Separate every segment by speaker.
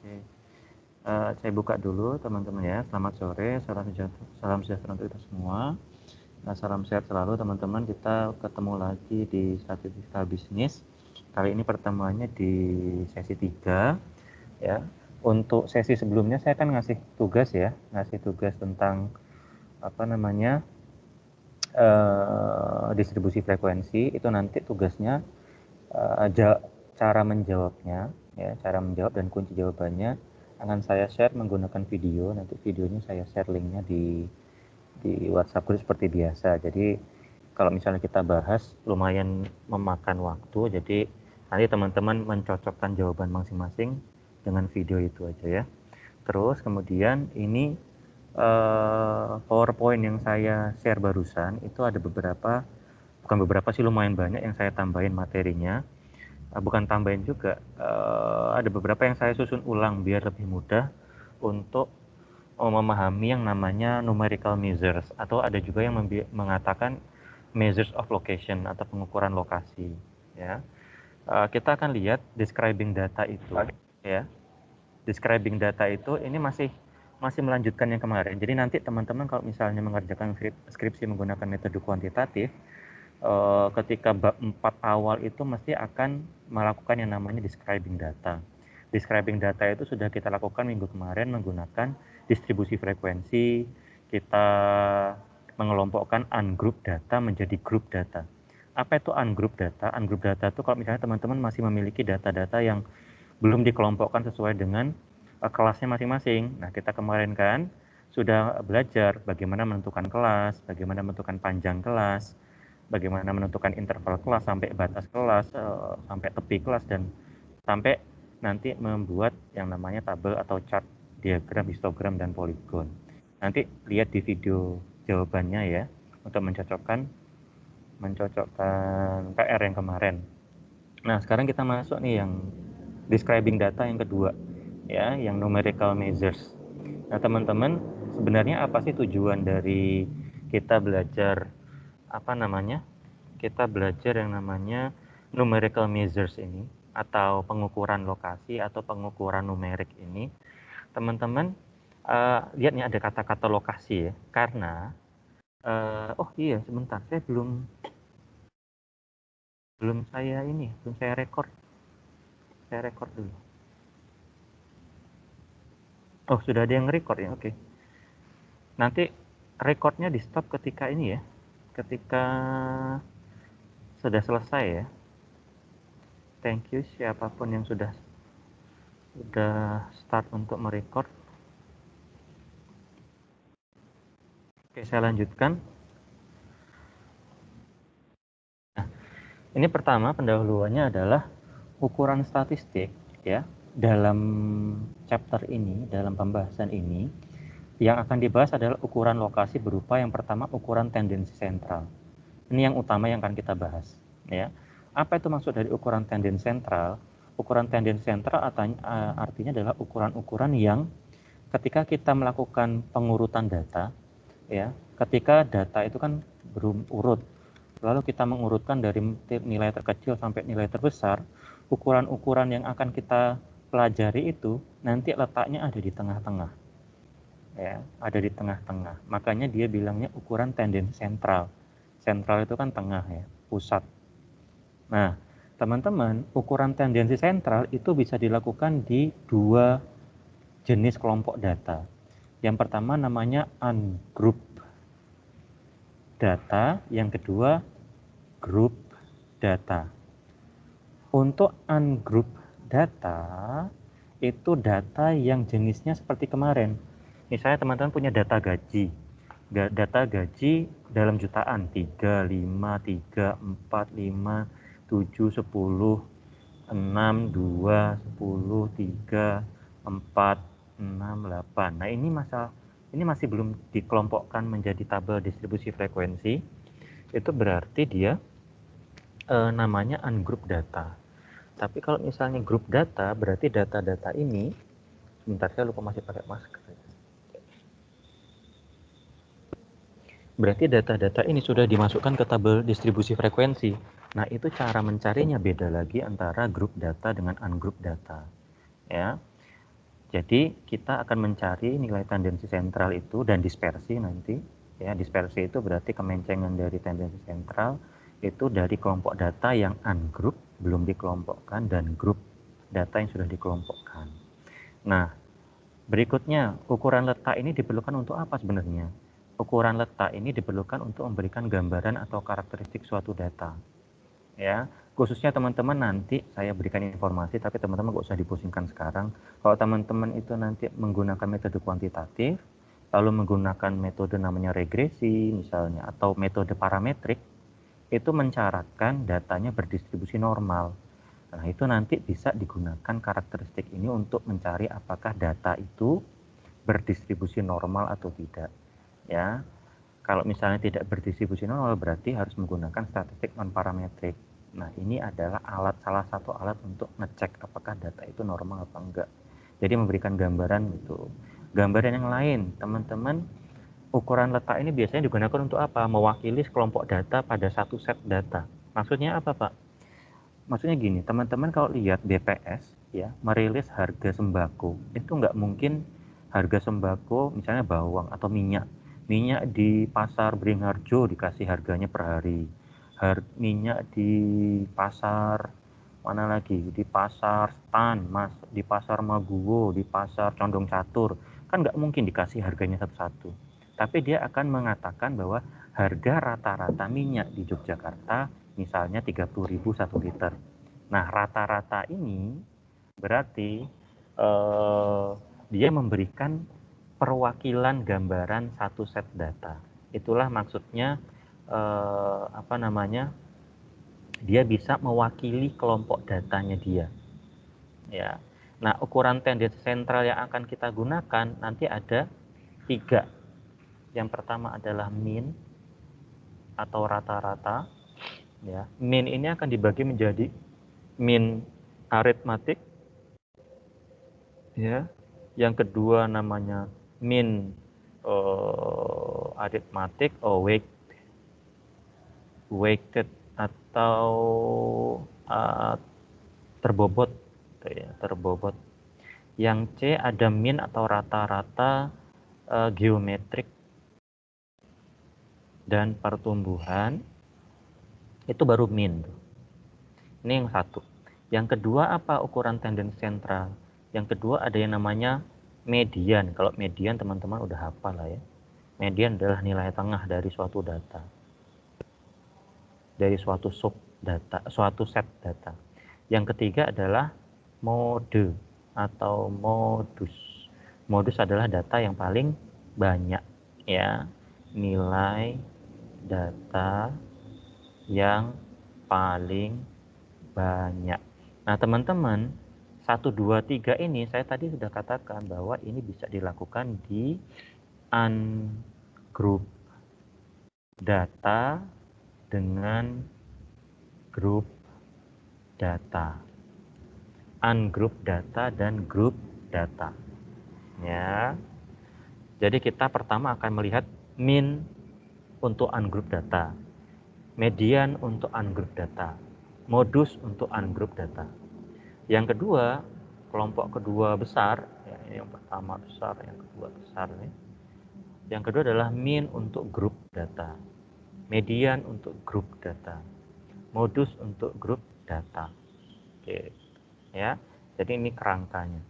Speaker 1: Oke. Saya buka dulu teman-teman ya. Selamat sore, salam sejahtera untuk kita semua. Nah, salam sehat selalu teman-teman. Kita ketemu lagi di Statistika Bisnis. Kali ini pertemuannya di sesi 3 ya. Untuk sesi sebelumnya saya kan ngasih tugas tentang apa namanya distribusi frekuensi. Itu nanti tugasnya cara menjawabnya ya, cara menjawab dan kunci jawabannya akan saya share menggunakan video. Nanti videonya saya share linknya di WhatsApp group seperti biasa. Jadi kalau misalnya kita bahas lumayan memakan waktu, jadi nanti teman-teman mencocokkan jawaban masing-masing dengan video itu aja ya. Terus kemudian ini PowerPoint yang saya share barusan itu ada bukan beberapa sih, lumayan banyak yang saya tambahin materinya. Bukan tambahin juga, ada beberapa yang saya susun ulang biar lebih mudah untuk memahami yang namanya numerical measures, atau ada juga yang mengatakan measures of location atau pengukuran lokasi ya. Kita akan lihat describing data itu ya. Describing data itu ini masih melanjutkan yang kemarin. Jadi nanti teman-teman kalau misalnya mengerjakan skripsi menggunakan metode kuantitatif, ketika bab 4 awal itu mesti akan melakukan yang namanya describing data. Describing data itu sudah kita lakukan minggu kemarin menggunakan distribusi frekuensi. Kita mengelompokkan ungroup data menjadi group data. Apa itu ungroup data? Ungroup data itu kalau misalnya teman-teman masih memiliki data-data yang belum dikelompokkan sesuai dengan kelasnya masing-masing. Nah, kita kemarin kan sudah belajar bagaimana menentukan kelas, bagaimana menentukan panjang kelas, bagaimana menentukan interval kelas sampai batas kelas, sampai tepi kelas, dan sampai nanti membuat yang namanya tabel atau chart, diagram, histogram, dan poligon. Nanti lihat di video jawabannya ya, untuk mencocokkan PR yang kemarin. Nah, sekarang kita masuk nih yang describing data yang kedua ya, yang numerical measures. Nah, teman-teman, sebenarnya apa sih tujuan dari kita belajar kita belajar yang namanya numerical measures ini, atau pengukuran lokasi atau pengukuran numerik ini? Teman-teman, lihat nih ada kata-kata lokasi ya, karena oh iya sebentar, saya belum saya record. Saya record dulu. Oh, sudah ada yang record ya, oke. Nanti recordnya di stop ketika ini ya, ketika sudah selesai ya. Thank you siapapun yang sudah start untuk merecord. Oke, saya lanjutkan. Nah, ini pertama pendahuluannya adalah ukuran statistik ya. Dalam chapter ini, dalam pembahasan ini, yang akan dibahas adalah ukuran lokasi berupa yang pertama ukuran tendensi sentral. Ini yang utama yang akan kita bahas ya. Apa itu maksud dari ukuran tendensi sentral? Ukuran tendensi sentral artinya adalah ukuran-ukuran yang ketika kita melakukan pengurutan data ya, ketika data itu kan berurut, lalu kita mengurutkan dari nilai terkecil sampai nilai terbesar, ukuran-ukuran yang akan kita pelajari itu nanti letaknya ada di tengah-tengah ya, ada di tengah-tengah. Makanya dia bilangnya ukuran tendensi sentral. Sentral itu kan tengah ya, pusat. Nah, teman-teman, ukuran tendensi sentral itu bisa dilakukan di dua jenis kelompok data. Yang pertama namanya ungroup data, yang kedua group data. Untuk ungroup data, itu data yang jenisnya seperti kemarin. Misalnya teman-teman punya data gaji. Data gaji dalam jutaan, 3, 5, 3, 4, 5, 7, 10, 6, 2, 10, 3, 4, 6, 8. Nah, ini masih belum dikelompokkan menjadi tabel distribusi frekuensi. Itu berarti dia namanya ungroup data. Tapi kalau misalnya group data, berarti data-data ini, sebentar saya lupa masih pakai masker. Berarti data-data ini sudah dimasukkan ke tabel distribusi frekuensi. Nah, itu cara mencarinya beda lagi antara group data dengan ungroup data. Ya. Jadi kita akan mencari nilai tendensi sentral itu dan dispersi nanti. Ya, dispersi itu berarti kemencengan dari tendensi sentral itu dari kelompok data yang ungroup belum dikelompokkan dan grup data yang sudah dikelompokkan. Nah, berikutnya ukuran letak ini diperlukan untuk apa sebenarnya? Ukuran letak ini diperlukan untuk memberikan gambaran atau karakteristik suatu data. Ya, khususnya teman-teman nanti saya berikan informasi, tapi teman-teman gak usah dipusingkan sekarang. Kalau teman-teman itu nanti menggunakan metode kuantitatif, lalu menggunakan metode namanya regresi misalnya, atau metode parametrik, itu mensyaratkan datanya berdistribusi normal. Nah, itu nanti bisa digunakan karakteristik ini untuk mencari apakah data itu berdistribusi normal atau tidak. Ya, kalau misalnya tidak berdistribusi normal berarti harus menggunakan statistik non-parametrik. Nah, ini adalah salah satu alat untuk ngecek apakah data itu normal atau enggak. Jadi memberikan gambaran gitu. Gambaran yang lain, teman-teman, ukuran letak ini biasanya digunakan untuk apa? Mewakili kelompok data pada satu set data. Maksudnya apa, Pak? Maksudnya gini, teman-teman kalau lihat BPS ya merilis harga sembako, itu nggak mungkin harga sembako misalnya bawang atau minyak di pasar Beringharjo dikasih harganya per hari, minyak di pasar mana lagi, di pasar Stan, di pasar Maguwo, di pasar Condong Catur, kan nggak mungkin dikasih harganya satu-satu, tapi dia akan mengatakan bahwa harga rata-rata minyak di Yogyakarta misalnya 30.000 1 liter. Nah, rata-rata ini berarti dia memberikan perwakilan gambaran satu set data. Itulah maksudnya apa namanya? Dia bisa mewakili kelompok datanya dia. Ya. Nah, ukuran tendensi sentral yang akan kita gunakan nanti ada 3. Yang pertama adalah mean atau rata-rata. Ya, mean ini akan dibagi menjadi mean aritmatik, ya. Yang kedua namanya mean aritmatik weighted atau terbobot, ya, terbobot. Yang C ada mean atau rata-rata geometrik dan pertumbuhan, itu baru mean. Ini yang satu. Yang kedua apa ukuran tendensi sentral? Yang kedua ada yang namanya median. Kalau median teman-teman udah hafal lah ya. Median adalah nilai tengah dari suatu data. Dari suatu suatu set data. Yang ketiga adalah mode atau modus. Modus adalah data yang paling banyak ya. Nilai data yang paling banyak. Nah, teman-teman, 1, 2, 3 ini saya tadi sudah katakan bahwa ini bisa dilakukan di ungroup data dengan grup data. Ungroup data dan grup data. Ya. Jadi kita pertama akan melihat mean untuk ungroup data, median untuk ungroup data, modus untuk ungroup data. Yang kedua, kelompok kedua besar, ya, yang pertama besar, yang kedua besar nih. Yang kedua adalah mean untuk grup data, median untuk grup data, modus untuk grup data. Oke, ya. Jadi ini kerangkanya.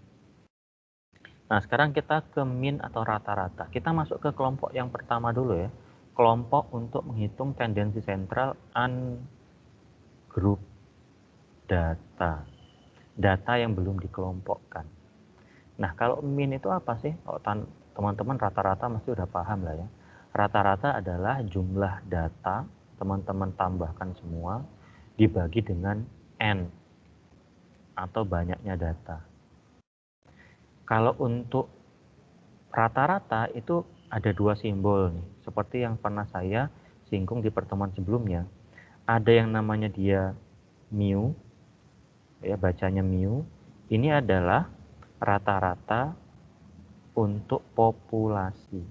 Speaker 1: Nah, sekarang kita ke mean atau rata-rata. Kita masuk ke kelompok yang pertama dulu ya. Kelompok untuk menghitung tendensi sentral ungroup data. Data yang belum dikelompokkan. Nah, kalau mean itu apa sih? Kalau teman-teman rata-rata mesti udah paham lah ya. Rata-rata adalah jumlah data, teman-teman tambahkan semua, dibagi dengan N, atau banyaknya data. Kalau untuk rata-rata itu ada 2 simbol nih, seperti yang pernah saya singgung di pertemuan sebelumnya. Ada yang namanya dia mu, ya bacanya mu. Ini adalah rata-rata untuk populasi.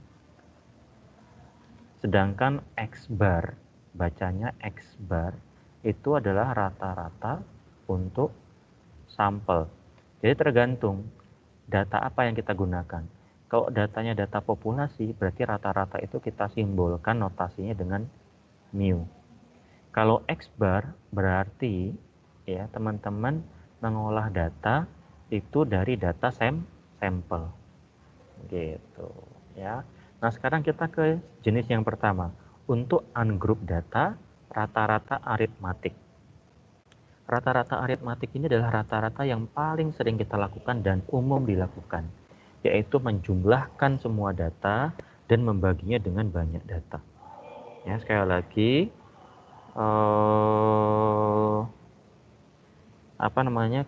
Speaker 1: Sedangkan X bar, bacanya X bar, itu adalah rata-rata untuk sampel. Jadi tergantung data apa yang kita gunakan. Kalau datanya data populasi, berarti rata-rata itu kita simbolkan notasinya dengan mu. Kalau X bar berarti ya teman-teman mengolah data itu dari data sampel. Gitu ya. Nah, sekarang kita ke jenis yang pertama. Untuk ungroup data, rata-rata aritmatik. Rata-rata aritmatik ini adalah rata-rata yang paling sering kita lakukan dan umum dilakukan, yaitu menjumlahkan semua data dan membaginya dengan banyak data. Ya, sekali lagi,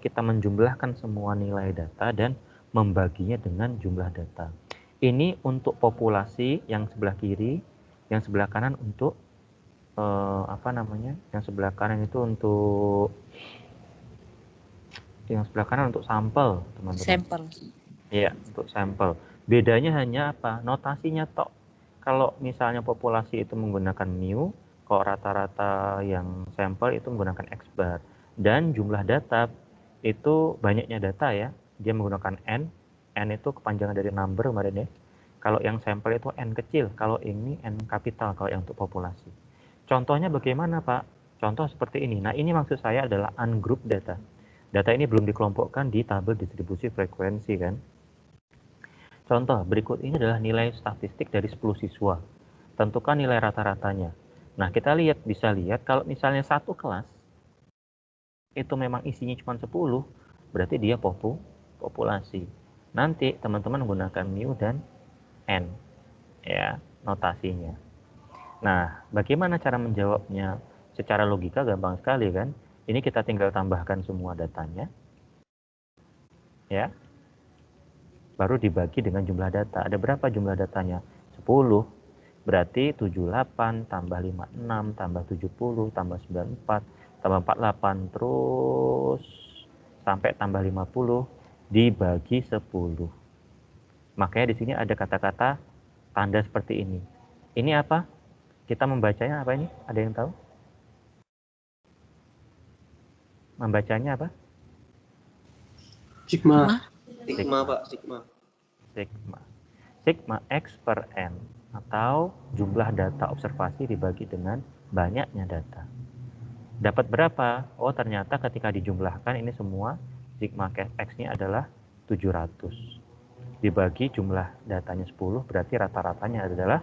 Speaker 1: kita menjumlahkan semua nilai data dan membaginya dengan jumlah data. Ini untuk populasi yang sebelah kiri, yang sebelah kanan untuk yang sebelah kanan itu untuk sampel, teman-teman.
Speaker 2: Sampel.
Speaker 1: Iya, untuk sampel. Bedanya hanya apa? Notasinya tok. Kalau misalnya populasi itu menggunakan mu, kalau rata-rata yang sampel itu menggunakan X bar. Dan jumlah data itu banyaknya data ya, dia menggunakan N. N itu kepanjangan dari number kemarin ya. Kalau yang sampel itu N kecil, kalau ini N kapital kalau yang untuk populasi. Contohnya bagaimana Pak? Contoh seperti ini. Nah, ini maksud saya adalah ungroup data. Data ini belum dikelompokkan di tabel distribusi frekuensi kan. Contoh berikut ini adalah nilai statistik dari 10 siswa. Tentukan nilai rata-ratanya. Nah, kita bisa lihat kalau misalnya satu kelas itu memang isinya cuma 10, berarti dia populasi. Nanti teman-teman menggunakan mu dan n ya, notasinya. Nah, bagaimana cara menjawabnya? Secara logika gampang sekali kan? Ini kita tinggal tambahkan semua datanya. Ya. Baru dibagi dengan jumlah data. Ada berapa jumlah datanya? 10. Berarti 78 tambah 56 tambah 70 tambah 94 tambah 48 terus sampai tambah 50 dibagi 10. Makanya di sini ada kata-kata tanda seperti ini. Ini apa? Kita membacanya apa ini? Ada yang tahu? Membacanya apa?
Speaker 3: Sigma. Sigma, Pak. Sigma.
Speaker 1: Sigma X per N atau jumlah data observasi dibagi dengan banyaknya data. Dapat berapa? Oh, ternyata ketika dijumlahkan ini semua sigma X-nya adalah 700. Dibagi jumlah datanya 10, berarti rata-ratanya adalah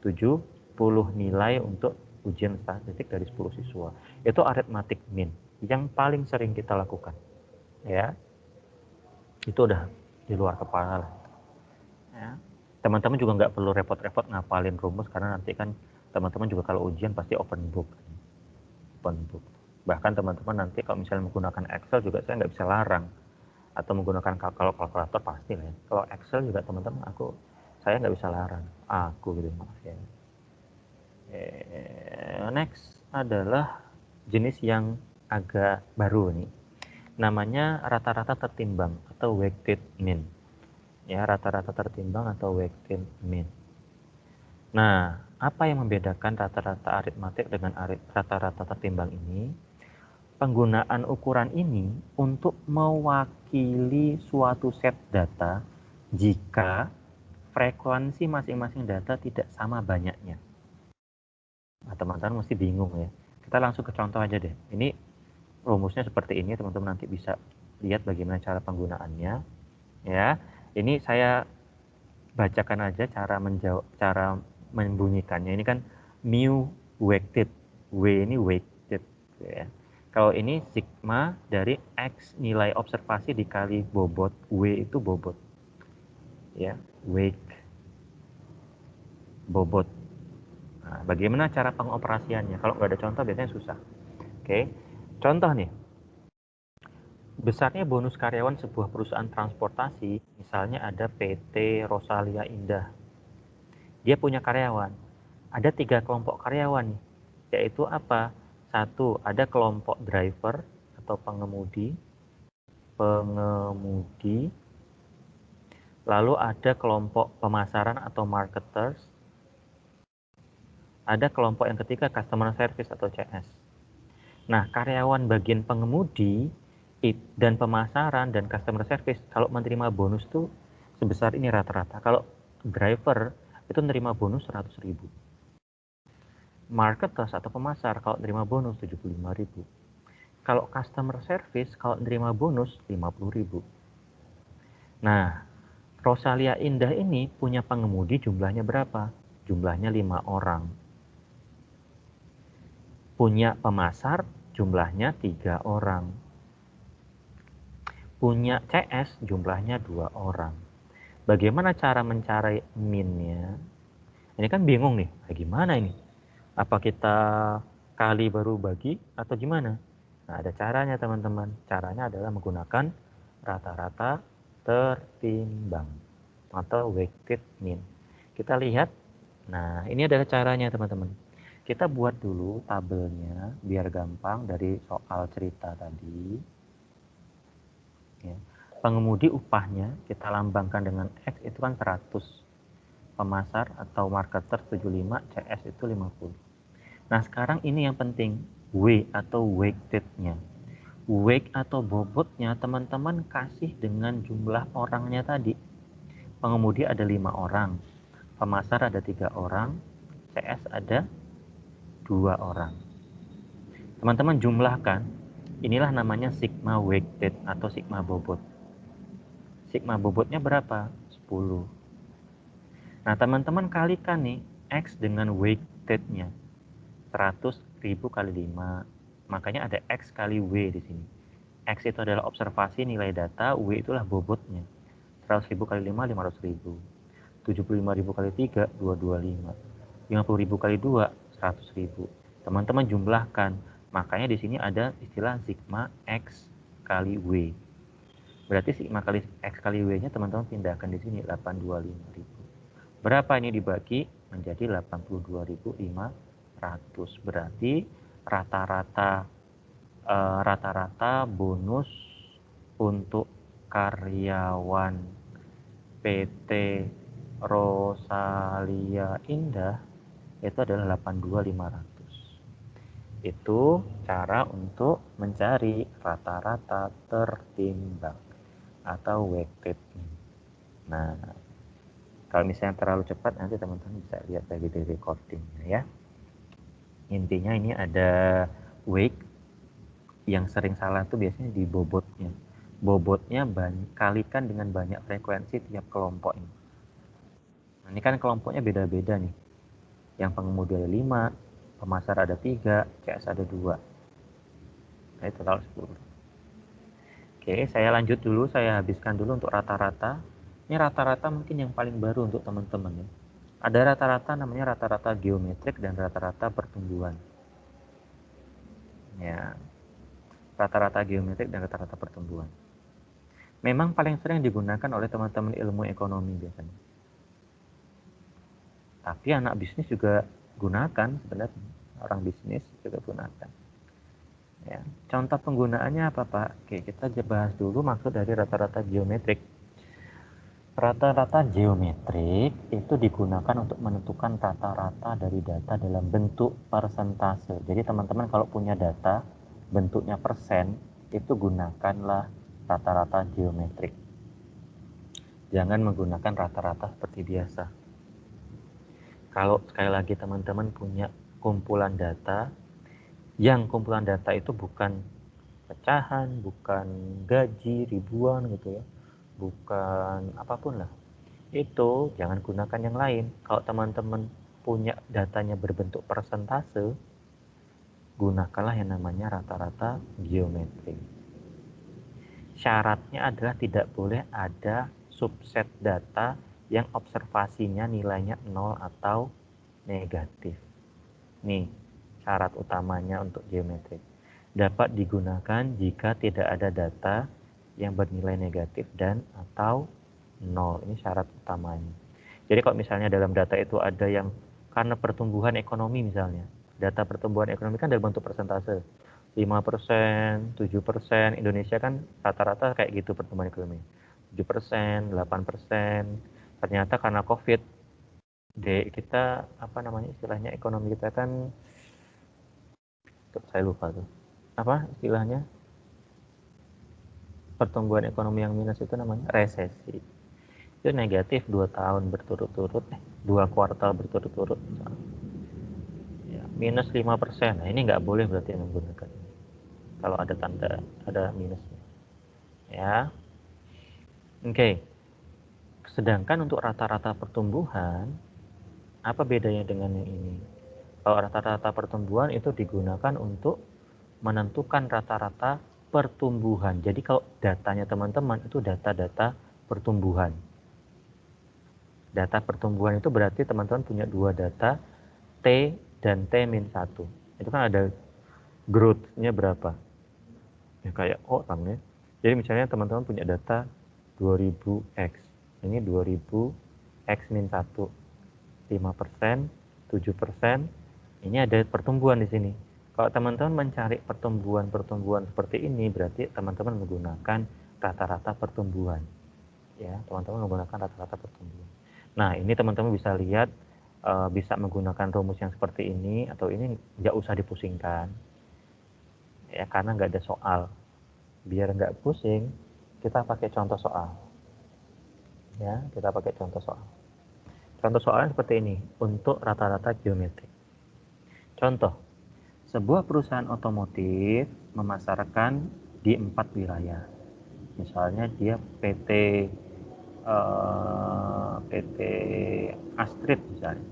Speaker 1: 70 nilai untuk ujian statistik dari 10 siswa. Itu arithmetic mean yang paling sering kita lakukan. Ya. Itu udah di luar kepala lah. Ya. Teman-teman juga nggak perlu repot-repot ngapalin rumus karena nanti kan teman-teman juga kalau ujian pasti open book. Bahkan teman-teman nanti kalau misalnya menggunakan Excel juga saya nggak bisa larang, atau menggunakan kalau kalkulator pasti lah ya. Kalau Excel juga teman-teman saya nggak bisa larang, gitu maaf ya. Next adalah jenis yang agak baru nih, namanya rata-rata tertimbang atau weighted mean. Ya, rata-rata tertimbang atau weighted mean. Nah, apa yang membedakan rata-rata aritmatik dengan rata-rata tertimbang ini? Penggunaan ukuran ini untuk mewakili suatu set data jika frekuensi masing-masing data tidak sama banyaknya. Nah, teman-teman mesti bingung ya. Kita langsung ke contoh aja deh. Ini rumusnya seperti ini, teman-teman nanti bisa lihat bagaimana cara penggunaannya. Ya, ini saya bacakan aja cara membunyikannya. Ini kan mu weighted, W ini weighted ya. Kalau ini sigma dari X nilai observasi dikali bobot, W itu bobot. Ya, weight bobot. Nah, bagaimana cara pengoperasiannya? Kalau nggak ada contoh biasanya susah. Oke. Contoh nih. Besarnya bonus karyawan sebuah perusahaan transportasi, misalnya ada PT Rosalia Indah. Dia punya karyawan. Ada 3 kelompok karyawan nih. Yaitu apa? 1, ada kelompok driver atau pengemudi. Lalu ada kelompok pemasaran atau marketers. Ada kelompok yang ketiga customer service atau CS. Nah, karyawan bagian pengemudi Dan pemasaran dan customer service kalau menerima bonus tuh sebesar ini rata-rata. Kalau driver itu menerima bonus 100.000. Marketers atau pemasar kalau menerima bonus 75.000. Kalau customer service kalau menerima bonus 50.000. Nah, Rosalia Indah ini punya pengemudi jumlahnya berapa? Jumlahnya 5 orang. Punya pemasar jumlahnya 3 orang. Punya CS jumlahnya 2 orang. Bagaimana cara mencari min-nya? Ini kan bingung nih, gimana ini? Apa kita kali baru bagi atau gimana? Nah, ada caranya teman-teman. Caranya adalah menggunakan rata-rata tertimbang atau weighted mean. Kita lihat, nah ini adalah caranya teman-teman. Kita buat dulu tabelnya biar gampang dari soal cerita tadi. Ya. Pengemudi upahnya kita lambangkan dengan X itu kan 100. Pemasar atau marketer 75, CS itu 50. Nah sekarang ini yang penting, W atau weighted-nya. Weight atau bobotnya teman-teman kasih dengan jumlah orangnya tadi. Pengemudi ada 5 orang, pemasar ada 3 orang, CS ada 2 orang. Teman-teman jumlahkan, inilah namanya sigma weighted atau sigma bobot. Sigma bobotnya berapa? 10. Nah teman-teman kalikan nih X dengan weighted-nya. 100.000 kali 5. Makanya ada X kali W di sini. X itu adalah observasi nilai data, W itulah bobotnya. 100.000 kali 5, 500.000. 75.000 kali 3, 225. 50.000 kali 2, 100.000. Teman-teman jumlahkan. Makanya di sini ada istilah sigma X kali W. Berarti sigma kali X kali W-nya teman-teman pindahkan di sini 825.000. Berapa ini dibagi menjadi 82.500. Berarti rata-rata bonus untuk karyawan PT Rosalia Indah itu adalah 82.500. Itu cara untuk mencari rata-rata tertimbang atau weighted. Nah, kalau misalnya terlalu cepat nanti teman-teman bisa lihat lagi di recordingnya ya. Intinya ini ada weight, yang sering salah tuh biasanya di bobotnya. Bobotnya kalikan dengan banyak frekuensi tiap kelompok ini. Nah, ini kan kelompoknya beda-beda nih. Yang pengemudi ada 5, pemasar ada 3, CS ada 2. Nah, total 10. Oke, saya lanjut dulu, saya habiskan dulu untuk rata-rata. Ini rata-rata mungkin yang paling baru untuk teman-teman ya. Ada rata-rata namanya rata-rata geometrik dan rata-rata pertumbuhan. Ya, rata-rata geometrik dan rata-rata pertumbuhan. Memang paling sering digunakan oleh teman-teman ilmu ekonomi biasanya. Tapi anak bisnis juga gunakan sebenarnya. Orang bisnis juga gunakan. Ya, contoh penggunaannya apa Pak? Oke, kita bahas dulu maksud dari rata-rata geometrik. Rata-rata geometrik itu digunakan untuk menentukan rata-rata dari data dalam bentuk persentase. Jadi teman-teman kalau punya data bentuknya persen, itu gunakanlah rata-rata geometrik. Jangan menggunakan rata-rata seperti biasa. Kalau sekali lagi teman-teman punya kumpulan data, yang kumpulan data itu bukan pecahan, bukan gaji ribuan gitu ya, bukan apapun lah, itu jangan gunakan yang lain. Kalau teman-teman punya datanya berbentuk persentase, gunakanlah yang namanya rata-rata geometrik. Syaratnya adalah tidak boleh ada subset data yang observasinya nilainya 0 atau negatif. Nih, syarat utamanya untuk geometrik. Dapat digunakan jika tidak ada data yang bernilai negatif dan atau 0. Ini syarat utamanya. Jadi kalau misalnya dalam data itu ada yang karena pertumbuhan ekonomi misalnya, data pertumbuhan ekonomi kan dalam bentuk persentase. 5%, 7%, Indonesia kan rata-rata kayak gitu pertumbuhan ekonomi. 7%, 8%. Ternyata karena Covid, kita apa namanya istilahnya ekonomi kita kan, saya lupa tuh. Apa istilahnya? pertumbuhan ekonomi yang minus itu namanya resesi. Itu negatif 2 tahun berturut-turut, 2 kuartal berturut-turut. Ya, minus 5%. Nah, ini nggak boleh berarti menggunakan ini. Kalau ada tanda, ada minusnya. Ya. Oke. Sedangkan untuk rata-rata pertumbuhan, apa bedanya dengan yang ini? Kalau rata-rata pertumbuhan itu digunakan untuk menentukan rata-rata pertumbuhan. Jadi kalau datanya teman-teman itu data-data pertumbuhan. Data pertumbuhan itu berarti teman-teman punya dua data, T dan T-1. Itu kan ada growth-nya berapa. Ya kayak orang ya. Jadi misalnya teman-teman punya data 2000X. Ini 2000X-1. 5%, 7%. Ini ada pertumbuhan di sini. Kalau teman-teman mencari pertumbuhan seperti ini, berarti teman-teman menggunakan rata-rata pertumbuhan. Ya, teman-teman menggunakan rata-rata pertumbuhan. Nah, ini teman-teman bisa lihat, bisa menggunakan rumus yang seperti ini, atau ini nggak usah dipusingkan. Ya, karena nggak ada soal. Biar nggak pusing, kita pakai contoh soal. Ya, kita pakai contoh soal. Contoh soalnya seperti ini, untuk rata-rata geometrik. Contoh, sebuah perusahaan otomotif memasarkan di 4 wilayah. Misalnya dia PT Astrid misalnya.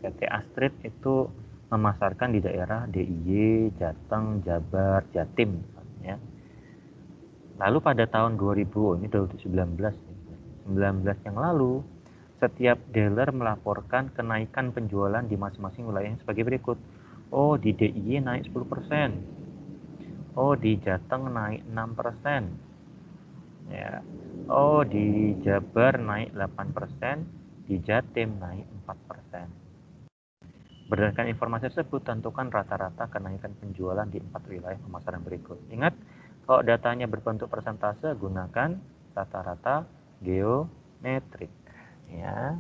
Speaker 1: PT Astrid itu memasarkan di daerah DIY, Jateng, Jabar, Jatim misalnya. Lalu pada tahun 2000, ini 2019 yang lalu, setiap dealer melaporkan kenaikan penjualan di masing-masing wilayah sebagai berikut. Oh, di DIY naik 10%. Oh, di Jateng naik 6%. Ya. Oh, di Jabar naik 8%, di Jatim naik 4%. Berdasarkan informasi tersebut, tentukan rata-rata kenaikan penjualan di 4 wilayah pemasaran berikut. Ingat, kalau datanya berbentuk persentase, gunakan rata-rata geometrik. Ya.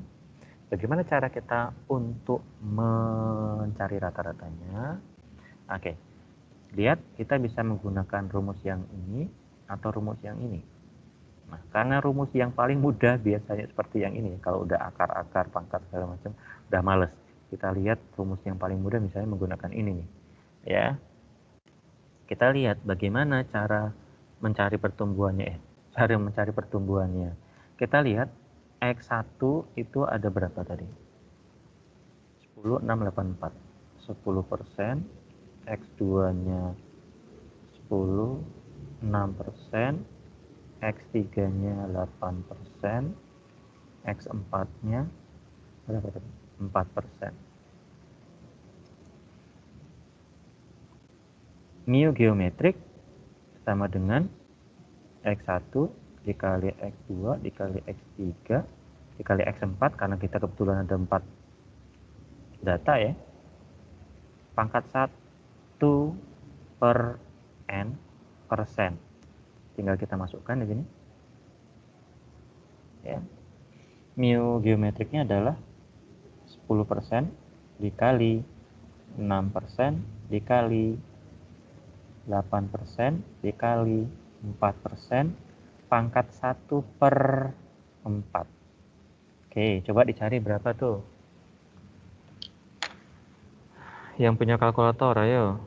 Speaker 1: Bagaimana cara kita untuk mencari rata-ratanya? Oke, lihat kita bisa menggunakan rumus yang ini atau rumus yang ini. Nah, karena rumus yang paling mudah biasanya seperti yang ini. Kalau udah akar-akar, pangkat segala macam, udah males. Kita lihat rumus yang paling mudah misalnya menggunakan ini nih. Ya. Kita lihat bagaimana cara mencari pertumbuhannya. Cara mencari pertumbuhannya. Kita lihat X1 itu ada berapa tadi? 10, 6, 8, 4. 10%. X2-nya 10, 6%. X3-nya 8%. X4-nya berapa tadi? 4%. Mu geometrik sama dengan X1 dikali X2 dikali X3 dikali X4, karena kita kebetulan ada 4 data ya. Pangkat 1 per N persen. Tinggal kita masukkan di sini. Ya. Mu geometriknya adalah 10% dikali 6% dikali 8% dikali 4%, pangkat 1 per 4. Oke, coba dicari berapa tuh? Yang punya kalkulator, ayo.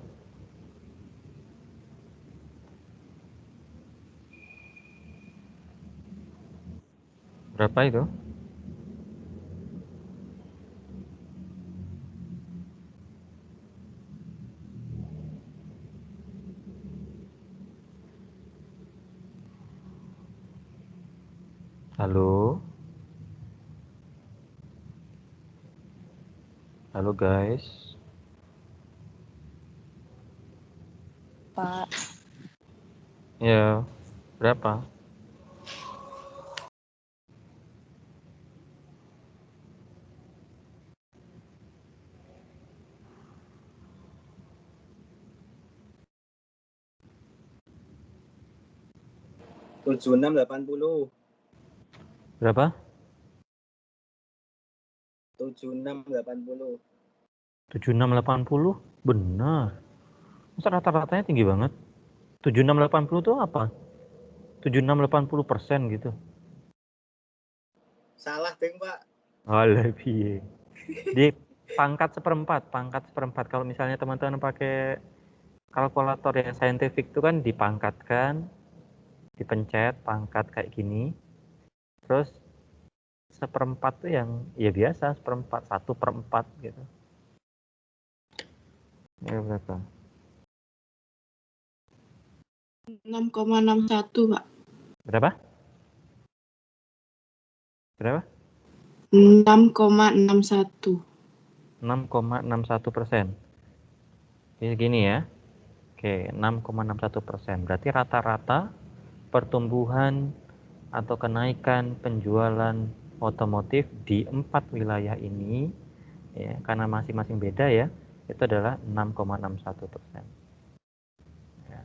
Speaker 1: Berapa itu? Halo? Halo guys.
Speaker 2: Pak.
Speaker 1: Ya, berapa?
Speaker 3: Tujuh enam 80.
Speaker 1: Berapa?
Speaker 3: 7680.
Speaker 1: 7680? Benar. Masa rata-ratanya tinggi banget? 7680 itu apa? 76-80% gitu.
Speaker 3: Salah, Deng, Pak.
Speaker 1: Alah, piye. Di pangkat seperempat. Kalau misalnya teman-teman pakai kalkulator yang saintifik itu kan dipangkatkan, dipencet pangkat kayak gini. Terus seperempat tuh yang ya biasa, seperempat, 1/4 gitu. Ya berapa?
Speaker 2: 6,61, Pak.
Speaker 1: Berapa? Berapa?
Speaker 2: 6,61.
Speaker 1: 6,61%. Jadi gini ya. Oke, 6,61%. Berarti rata-rata pertumbuhan atau kenaikan penjualan otomotif di 4 wilayah ini, ya, karena masing-masing beda ya, itu adalah 6,61%. Ya,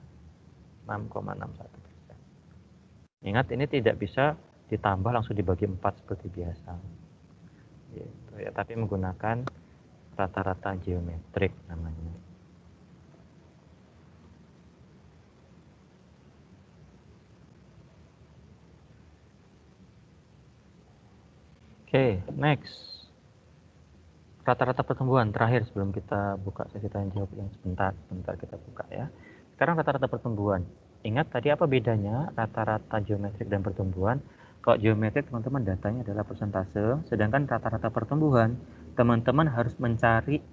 Speaker 1: 6,61%. Ingat, ini tidak bisa ditambah langsung dibagi 4 seperti biasa. Gitu ya, tapi menggunakan rata-rata geometrik namanya. Oke, next. Rata-rata pertumbuhan terakhir sebelum kita buka sesi tanya jawab yang sebentar kita buka ya. Sekarang rata-rata pertumbuhan. Ingat tadi apa bedanya rata-rata geometrik dan pertumbuhan? Kalau geometrik teman-teman datanya adalah persentase, sedangkan rata-rata pertumbuhan teman-teman harus mencari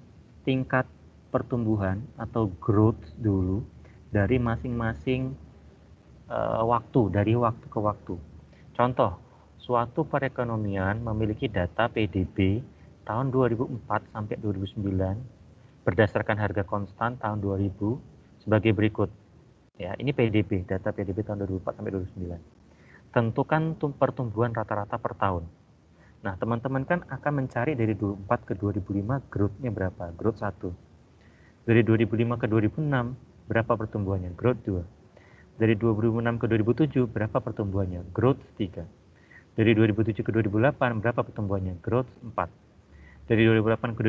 Speaker 1: tingkat pertumbuhan atau growth dulu dari masing-masing waktu, dari waktu ke waktu. Contoh, suatu perekonomian memiliki data PDB tahun 2004 sampai 2009 berdasarkan harga konstan tahun 2000 sebagai berikut. Ya, ini PDB, data PDB tahun 2004 sampai 2009. Tentukan pertumbuhan rata-rata per tahun. Nah, teman-teman kan akan mencari dari 2004 ke 2005 growth-nya berapa? Growth 1. Dari 2005 ke 2006 berapa pertumbuhannya? Growth 2. Dari 2006 ke 2007 berapa pertumbuhannya? Growth 3. Dari 2007 ke 2008 berapa pertumbuhannya? Growth 4. Dari 2008 ke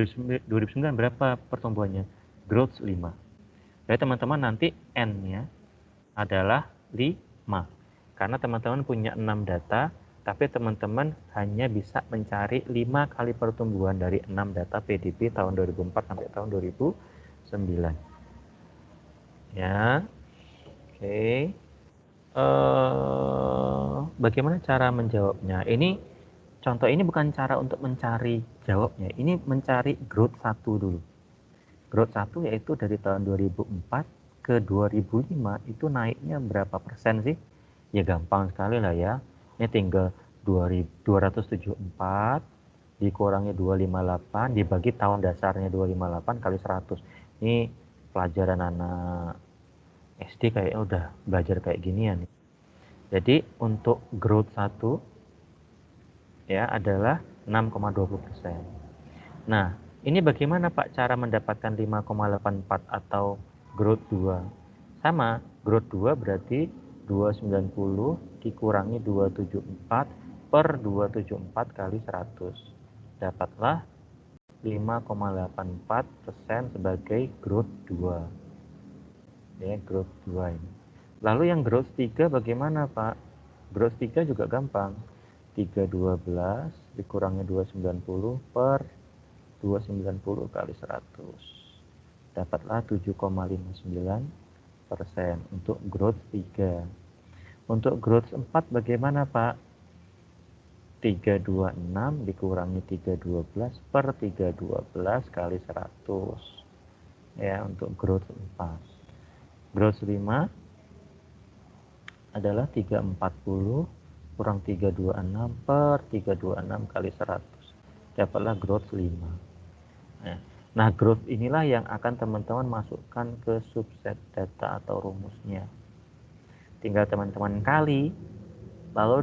Speaker 1: 2009 berapa pertumbuhannya? Growth 5. Jadi teman-teman nanti N-nya adalah 5. Karena teman-teman punya 6 data, tapi teman-teman hanya bisa mencari 5 kali pertumbuhan dari 6 data PDB tahun 2004 sampai tahun 2009. Ya, oke. Bagaimana cara menjawabnya? Ini contoh ini bukan cara untuk mencari jawabnya. Ini mencari growth 1 dulu. Growth 1 yaitu dari tahun 2004 ke 2005 itu naiknya berapa persen sih? Ya gampang sekali lah ya. Ini tinggal 274 dikurangi 258 dibagi tahun dasarnya 258 kali 100. Ini pelajaran anak SD kayaknya udah belajar kayak ginian nih. Jadi untuk growth 1 ya adalah 6,20%. Nah, ini bagaimana Pak cara mendapatkan 5,84 atau growth 2? Sama, growth 2 berarti 290 dikurangi 274 per 274 kali 100. Dapatlah 5,84% sebagai growth 2. Ya, growth 2 ini. Lalu yang growth 3 bagaimana Pak? Growth 3 juga gampang. 312 dikurangi 290 per 290 kali 100. Dapatlah 7,59% untuk growth 3. Untuk growth 4 bagaimana Pak? 326 dikurangi 312 per 312 kali 100. Ya, untuk growth 4. Growth 5 adalah 340 kurang 326 per 326 kali 100. Dapatlah growth 5. Nah, growth inilah yang akan teman-teman masukkan ke subset data atau rumusnya. Tinggal teman-teman kali, lalu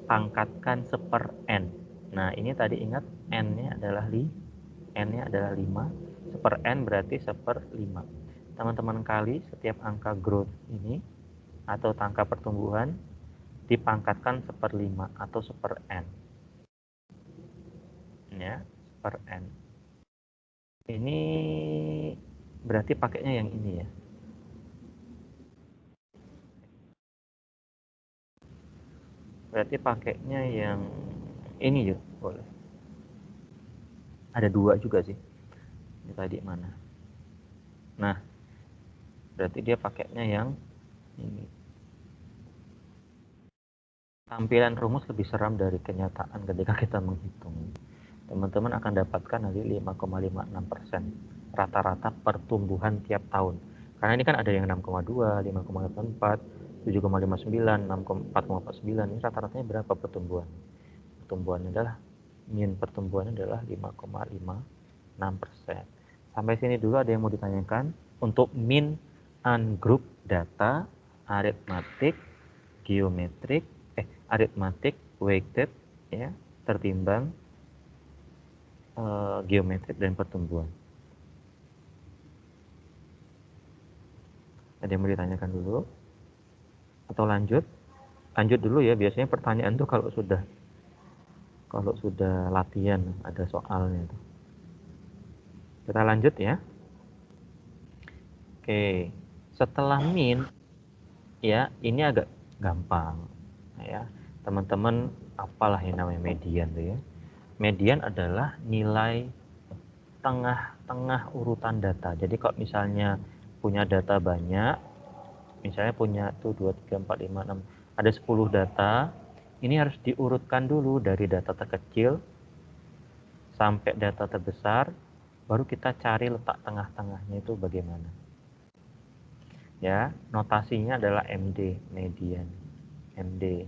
Speaker 1: dipangkatkan seper N. Nah, ini tadi ingat N-nya adalah 5. Seper N berarti seper 5. Teman-teman kali setiap angka growth ini atau angka pertumbuhan dipangkatkan seper 5 atau seper N. Ya, seper N. Ini berarti pakainya yang ini ya. Berarti pakainya yang ini yuk, boleh. Ada 2 juga sih. Ini tadi mana? Nah, berarti dia pakainya yang ini. Tampilan rumus lebih seram dari kenyataan ketika kita menghitung. Teman-teman akan dapatkan nanti 5,56% rata-rata pertumbuhan tiap tahun. Karena ini kan ada yang 6,2, 5,84, 7,59, 4,49. Ini rata-ratanya berapa pertumbuhan? Pertumbuhannya adalah mean pertumbuhannya adalah 5,56%. Sampai sini dulu ada yang mau ditanyakan untuk mean ungroup data, aritmatik, geometrik, aritmatik, weighted, ya, tertimbang, geometrik dan pertumbuhan. Ada yang mau ditanyakan dulu? Atau lanjut? Lanjut dulu ya, biasanya pertanyaan tuh kalau sudah latihan ada soalnya tuh. Kita lanjut ya. Oke, setelah mean ya ini agak gampang ya. Teman-teman apalah yang namanya median tuh ya. Median adalah nilai tengah-tengah urutan data. Jadi kalau misalnya punya data banyak, misalnya punya tuh 2, 3, 4, 5, 6, ada 10 data, ini harus diurutkan dulu dari data terkecil sampai data terbesar, baru kita cari letak tengah-tengahnya itu bagaimana. Ya, notasinya adalah MD, median. MD.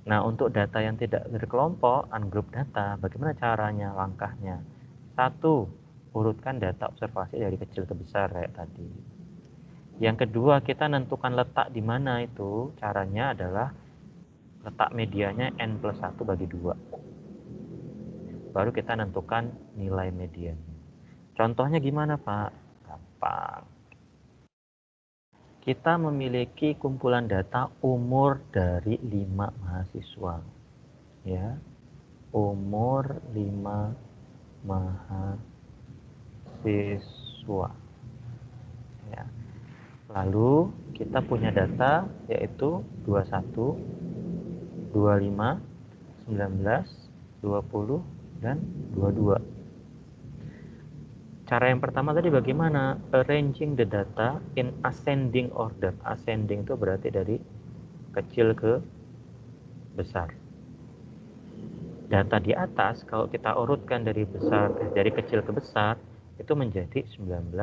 Speaker 1: Nah, untuk data yang tidak berkelompok, ungroup data, bagaimana caranya, langkahnya? 1, urutkan data observasi dari kecil ke besar kayak tadi. Yang kedua, kita nentukan letak di mana itu. Caranya adalah letak medianya N+1 bagi 2. Baru kita nentukan nilai median. Contohnya gimana, Pak? Gampang. Kita memiliki kumpulan data umur dari 5 mahasiswa. Ya, umur 5 mahasiswa. Ya. Lalu kita punya data yaitu 21, 25, 19, 20, dan 22. Cara yang pertama tadi bagaimana? Arranging the data in ascending order. Ascending itu berarti dari kecil ke besar. Data di atas kalau kita urutkan dari kecil ke besar itu menjadi 19,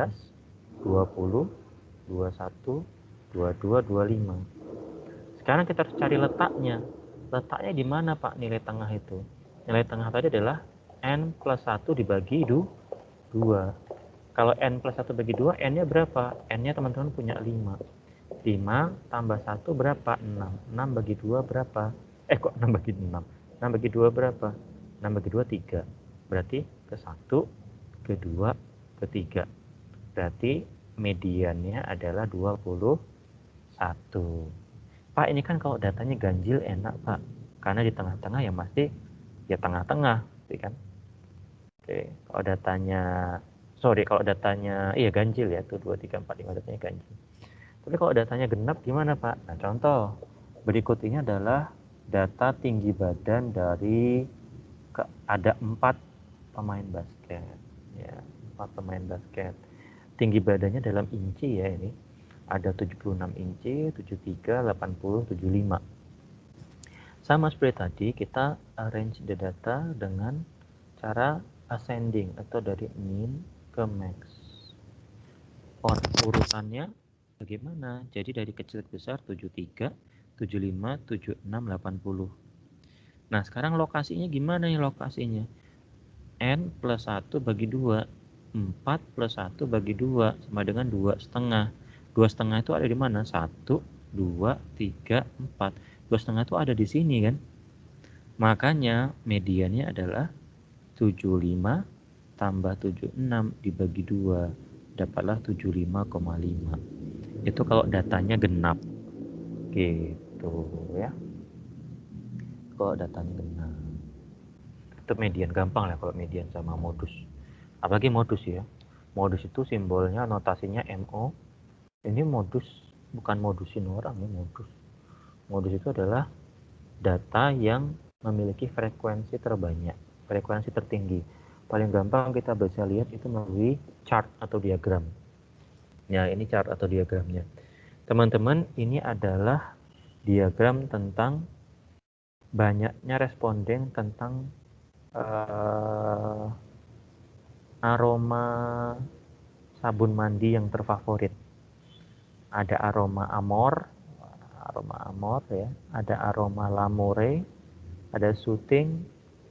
Speaker 1: 20, 21, 22, 25. Sekarang kita harus cari letaknya. Letaknya di mana, Pak, nilai tengah itu? Nilai tengah tadi adalah N+1 dibagi 2. Kalau N+1 bagi 2, N-nya berapa? N-nya teman-teman punya 5. 5 tambah 1 berapa? 6. 6 bagi 2 berapa? Kok 6 bagi 6? 6 bagi 2 berapa? 6 bagi 2, 3. Berarti ke 1, ke 2, ke 3. Berarti mediannya adalah 21. Pak, ini kan kalau datanya ganjil enak, Pak. Karena di tengah-tengah ya pasti ya tengah-tengah, kan? Oke, kalau datanya iya ganjil ya, tuh 2, 3, 4, 5 datanya ganjil. Tapi kalau datanya genap gimana, Pak? Nah, contoh berikut ini adalah data tinggi badan dari ada 4 pemain basket. Ya, 4 pemain basket. Tinggi badannya dalam inci ya ini. Ada 76 inci, 73, 80, 75. Sama seperti tadi, kita arrange the data dengan cara ascending atau dari min ke max. Urutannya bagaimana? Jadi dari kecil ke besar 73, 75, 76, 80. Nah, sekarang lokasinya gimana nih lokasinya? N+1 bagi 2. 4 plus 1 bagi 2 sama dengan 2,5. 2,5 itu ada di mana? 1, 2, 3, 4. 2,5 itu ada di sini kan? Makanya mediannya adalah 75 tambah 76 dibagi 2. Dapatlah 75,5. Itu kalau datanya genap. Gitu ya. Kalau datanya genap. Itu median, gampang lah kalau median sama modus. Apalagi modus ya. Modus itu simbolnya, notasinya MO. Ini modus, bukan modusin orang, ini modus. Modus itu adalah data yang memiliki frekuensi terbanyak, frekuensi tertinggi. Paling gampang kita bisa lihat itu melalui chart atau diagram. Ya, ini chart atau diagramnya. Teman-teman, ini adalah diagram tentang banyaknya responden tentang aroma sabun mandi yang terfavorit. Ada aroma amor ya, ada aroma lamore, ada soothing,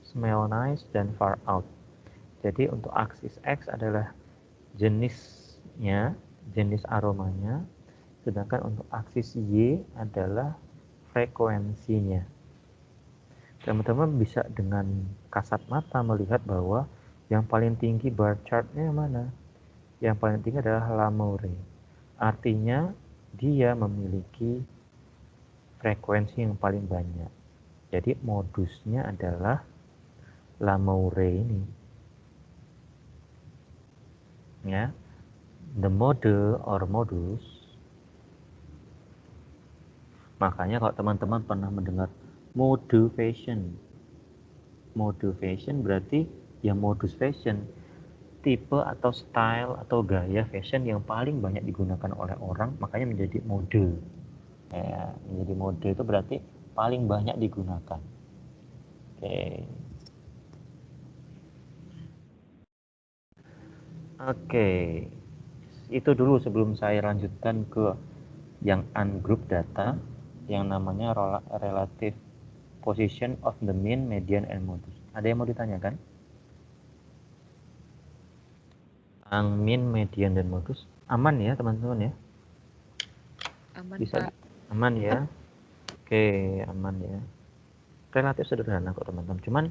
Speaker 1: smell nice, dan far out. Jadi untuk aksis X adalah jenisnya, jenis aromanya, sedangkan untuk aksis Y adalah frekuensinya. Teman-teman bisa dengan kasat mata melihat bahwa yang paling tinggi bar chartnya mana? Yang paling tinggi adalah lamore. Artinya dia memiliki frekuensi yang paling banyak. Jadi modusnya adalah lamore ini. Ya. The mode or modus. Makanya kalau teman-teman pernah mendengar mode fashion berarti ya modus fashion, tipe atau style atau gaya fashion yang paling banyak digunakan oleh orang, makanya menjadi mode. Ya, menjadi mode itu berarti paling banyak digunakan. Oke. Itu dulu sebelum saya lanjutkan ke yang ungroup data yang namanya relative position of the mean, median, and modus. Ada yang mau ditanyakan? Mean, median, dan modus aman ya teman-teman ya?
Speaker 2: Aman,
Speaker 1: Bisa
Speaker 2: Pak.
Speaker 1: aman ya? Oke, aman ya. Relatif sederhana kok teman-teman. Cuman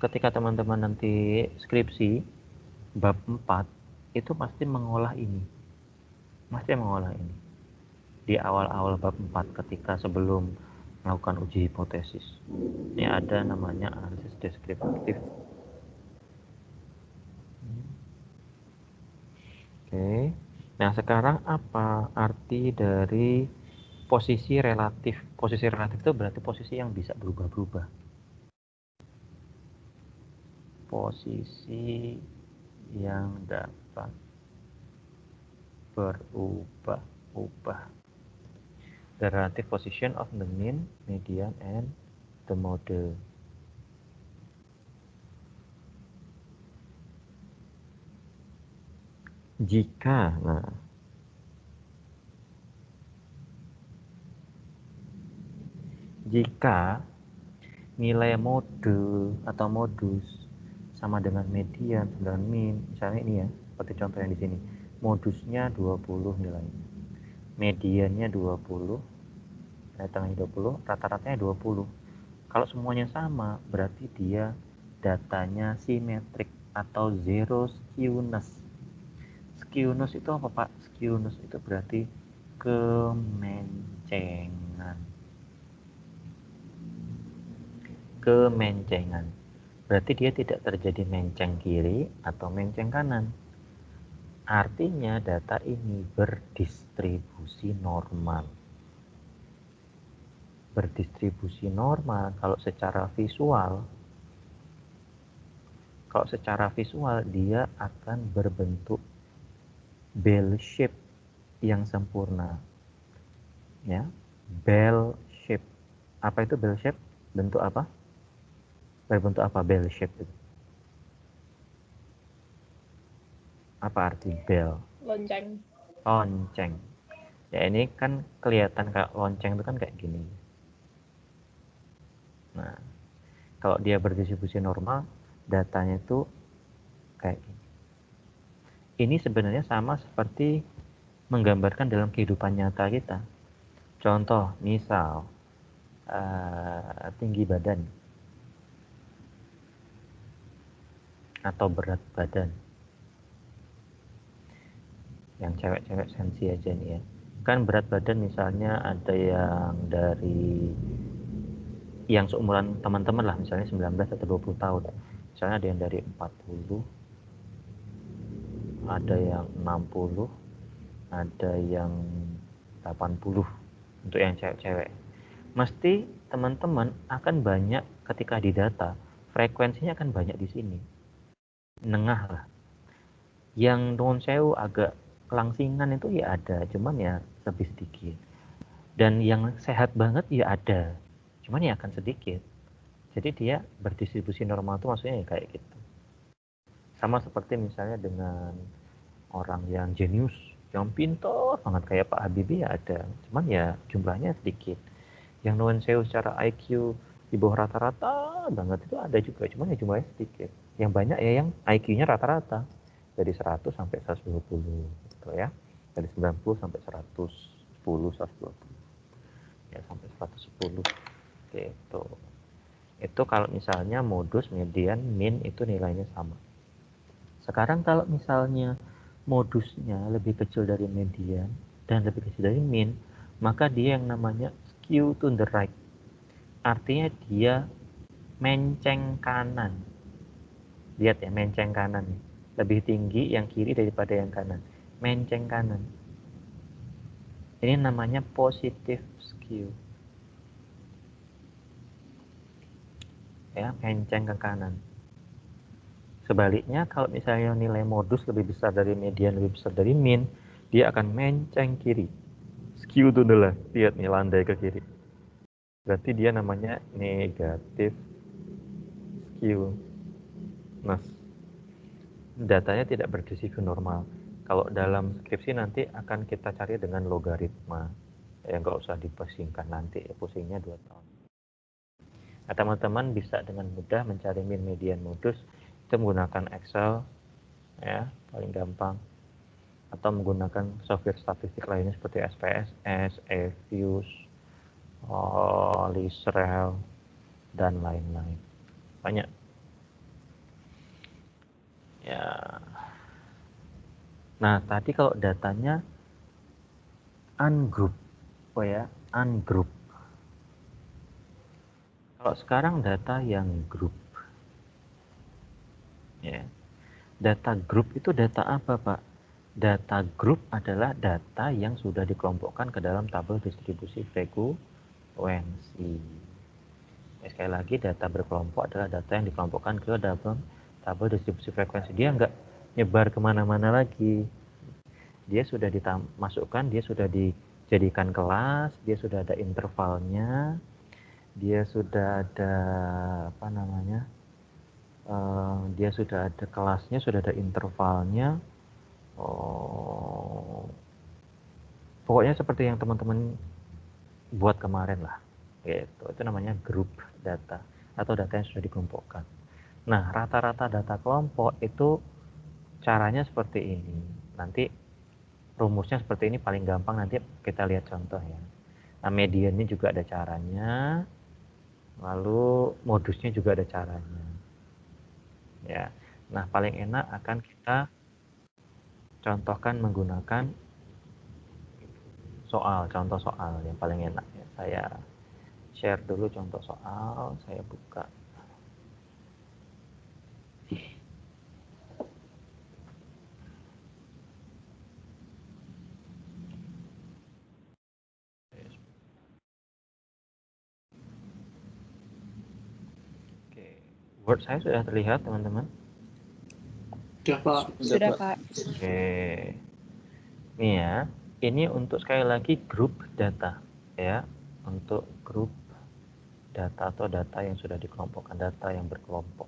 Speaker 1: ketika teman-teman nanti skripsi bab 4 itu pasti mengolah ini. Di awal-awal bab 4 ketika sebelum melakukan uji hipotesis. Ini ada namanya analisis deskriptif. Oke. Nah, sekarang apa arti dari posisi relatif? Posisi relatif itu berarti posisi yang bisa berubah-ubah. Posisi yang dapat berubah-ubah. The relative position of the mean, median, and the mode. Jika nilai mode atau modus sama dengan median dan mean, misalnya ini ya, seperti contoh yang di sini, modusnya 20 nilainya, mediannya 20, tengahnya 20, rata-ratanya 20. Kalau semuanya sama, berarti dia datanya simetrik atau zero skewness. Skewness itu apa, Pak? Skewness itu berarti kemencengan. Berarti dia tidak terjadi menceng kiri atau menceng kanan. Artinya data ini berdistribusi normal. Berdistribusi normal kalau secara visual dia akan berbentuk bell shape yang sempurna. Ya, bell shape. Apa itu bell shape? Bentuk apa? Berbentuk apa bell shape itu? Apa arti bell? Lonceng. Ya, ini kan kelihatan kayak lonceng itu kan kayak gini. Nah, kalau dia berdistribusi normal, datanya itu kayak gini. Ini sebenarnya sama seperti menggambarkan dalam kehidupan nyata kita. Contoh, misal tinggi badan atau berat badan. Yang cewek-cewek sensi aja nih ya. Kan berat badan misalnya ada yang dari yang seumuran teman-teman lah, misalnya 19 atau 20 tahun. Misalnya ada yang dari 40, ada yang 60, ada yang 80 untuk yang cewek-cewek. mesti teman-teman akan banyak ketika di data, frekuensinya akan banyak di sini. Nengah lah. Yang nuwun sewu agak kelangsingan itu ya ada, cuman ya lebih sedikit. Dan yang sehat banget ya ada, cuman ya akan sedikit. Jadi dia berdistribusi normal tuh maksudnya ya kayak gitu. Sama seperti misalnya dengan orang yang jenius, yang pintar banget kayak Pak Habibie ya ada, cuman ya jumlahnya sedikit. Yang nuwun sewu secara IQ di bawah rata-rata banget itu ada juga, cuman ya jumlahnya sedikit. Yang banyak ya yang IQ-nya rata-rata dari 100 sampai 120 gitu ya, dari 90 sampai 110, 120 ya sampai 110 gitu. Itu kalau misalnya modus, median, min itu nilainya sama. Sekarang kalau misalnya modusnya lebih kecil dari median dan lebih kecil dari min, maka dia yang namanya skew to the right. Artinya dia menceng kanan. Lihat ya, menceng kanan. Lebih tinggi yang kiri daripada yang kanan. Menceng kanan. Ini namanya positive skew. Ya, menceng ke kanan. Sebaliknya, kalau misalnya nilai modus lebih besar dari median, lebih besar dari min, dia akan menceng kiri. Skew to the left. Lihat nih, landai ke kiri. Berarti dia namanya negatif skew. Nah, datanya tidak berdistribusi normal. Kalau dalam skripsi nanti akan kita cari dengan logaritma. Ya nggak usah dipusingkan nanti, ya, pusingnya 2 tahun. Nah, teman-teman bisa dengan mudah mencari min, median, modus itu menggunakan Excel, ya paling gampang, atau menggunakan software statistik lainnya seperti SPSS, Fuse, Lisrel, dan lain-lain. Banyak. Ya. Nah, tadi kalau datanya ungroup, apa ya? Ungroup. Kalau sekarang data yang group. Ya. Data group itu data apa, Pak? Data group adalah data yang sudah dikelompokkan ke dalam tabel distribusi frekuensi. Sekali lagi, data berkelompok adalah data yang dikelompokkan ke dalam tabel distribusi frekuensi. Dia nggak nyebar kemana-mana lagi. Dia sudah dimasukkan, dia sudah dijadikan kelas, dia sudah ada intervalnya, dia sudah ada apa namanya, dia sudah ada kelasnya, sudah ada intervalnya. Pokoknya seperti yang teman-teman buat kemarin lah, gitu. Itu namanya group data atau data yang sudah dikelompokkan. Nah, rata-rata data kelompok itu caranya seperti ini. Nanti rumusnya seperti ini paling gampang, nanti kita lihat contoh ya. Nah, mediannya juga ada caranya, lalu modusnya juga ada caranya. Ya. Nah, paling enak akan kita contohkan menggunakan contoh soal yang paling enak ya. Saya share dulu contoh soal, saya buka. Oke, Word saya sudah terlihat teman-teman?
Speaker 3: Sudah, Pak.
Speaker 2: Sudah, Pak.
Speaker 1: Oke. Ini ya, ini untuk sekali lagi grup data ya, untuk grup data atau data yang sudah dikelompokkan, data yang berkelompok.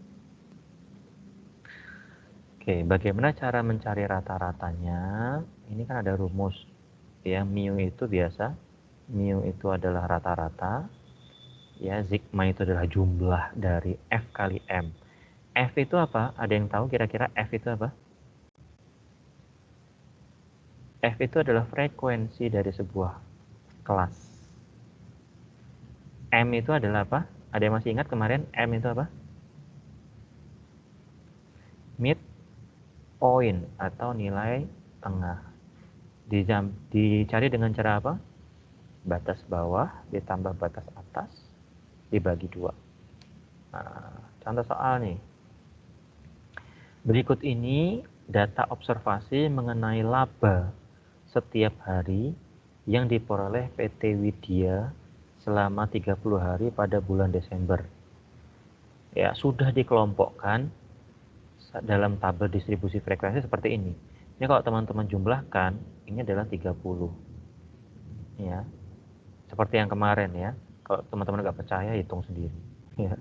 Speaker 1: Oke, bagaimana cara mencari rata-ratanya? Ini kan ada rumus ya, mu itu biasa, mu itu adalah rata-rata, ya sigma itu adalah jumlah dari F kali M. F itu apa? Ada yang tahu kira-kira F itu apa? F itu adalah frekuensi dari sebuah kelas. M itu adalah apa? Ada yang masih ingat kemarin M itu apa? Mid point atau nilai tengah. Dicari dengan cara apa? Batas bawah ditambah batas atas dibagi 2. Nah, contoh soal nih. Berikut ini data observasi mengenai laba setiap hari yang diperoleh PT Widya selama 30 hari pada bulan Desember. Ya, sudah dikelompokkan dalam tabel distribusi frekuensi seperti ini. Ini kalau teman-teman jumlahkan, ini adalah 30. Ya. Seperti yang kemarin ya. Kalau teman-teman nggak percaya, hitung sendiri. Ya.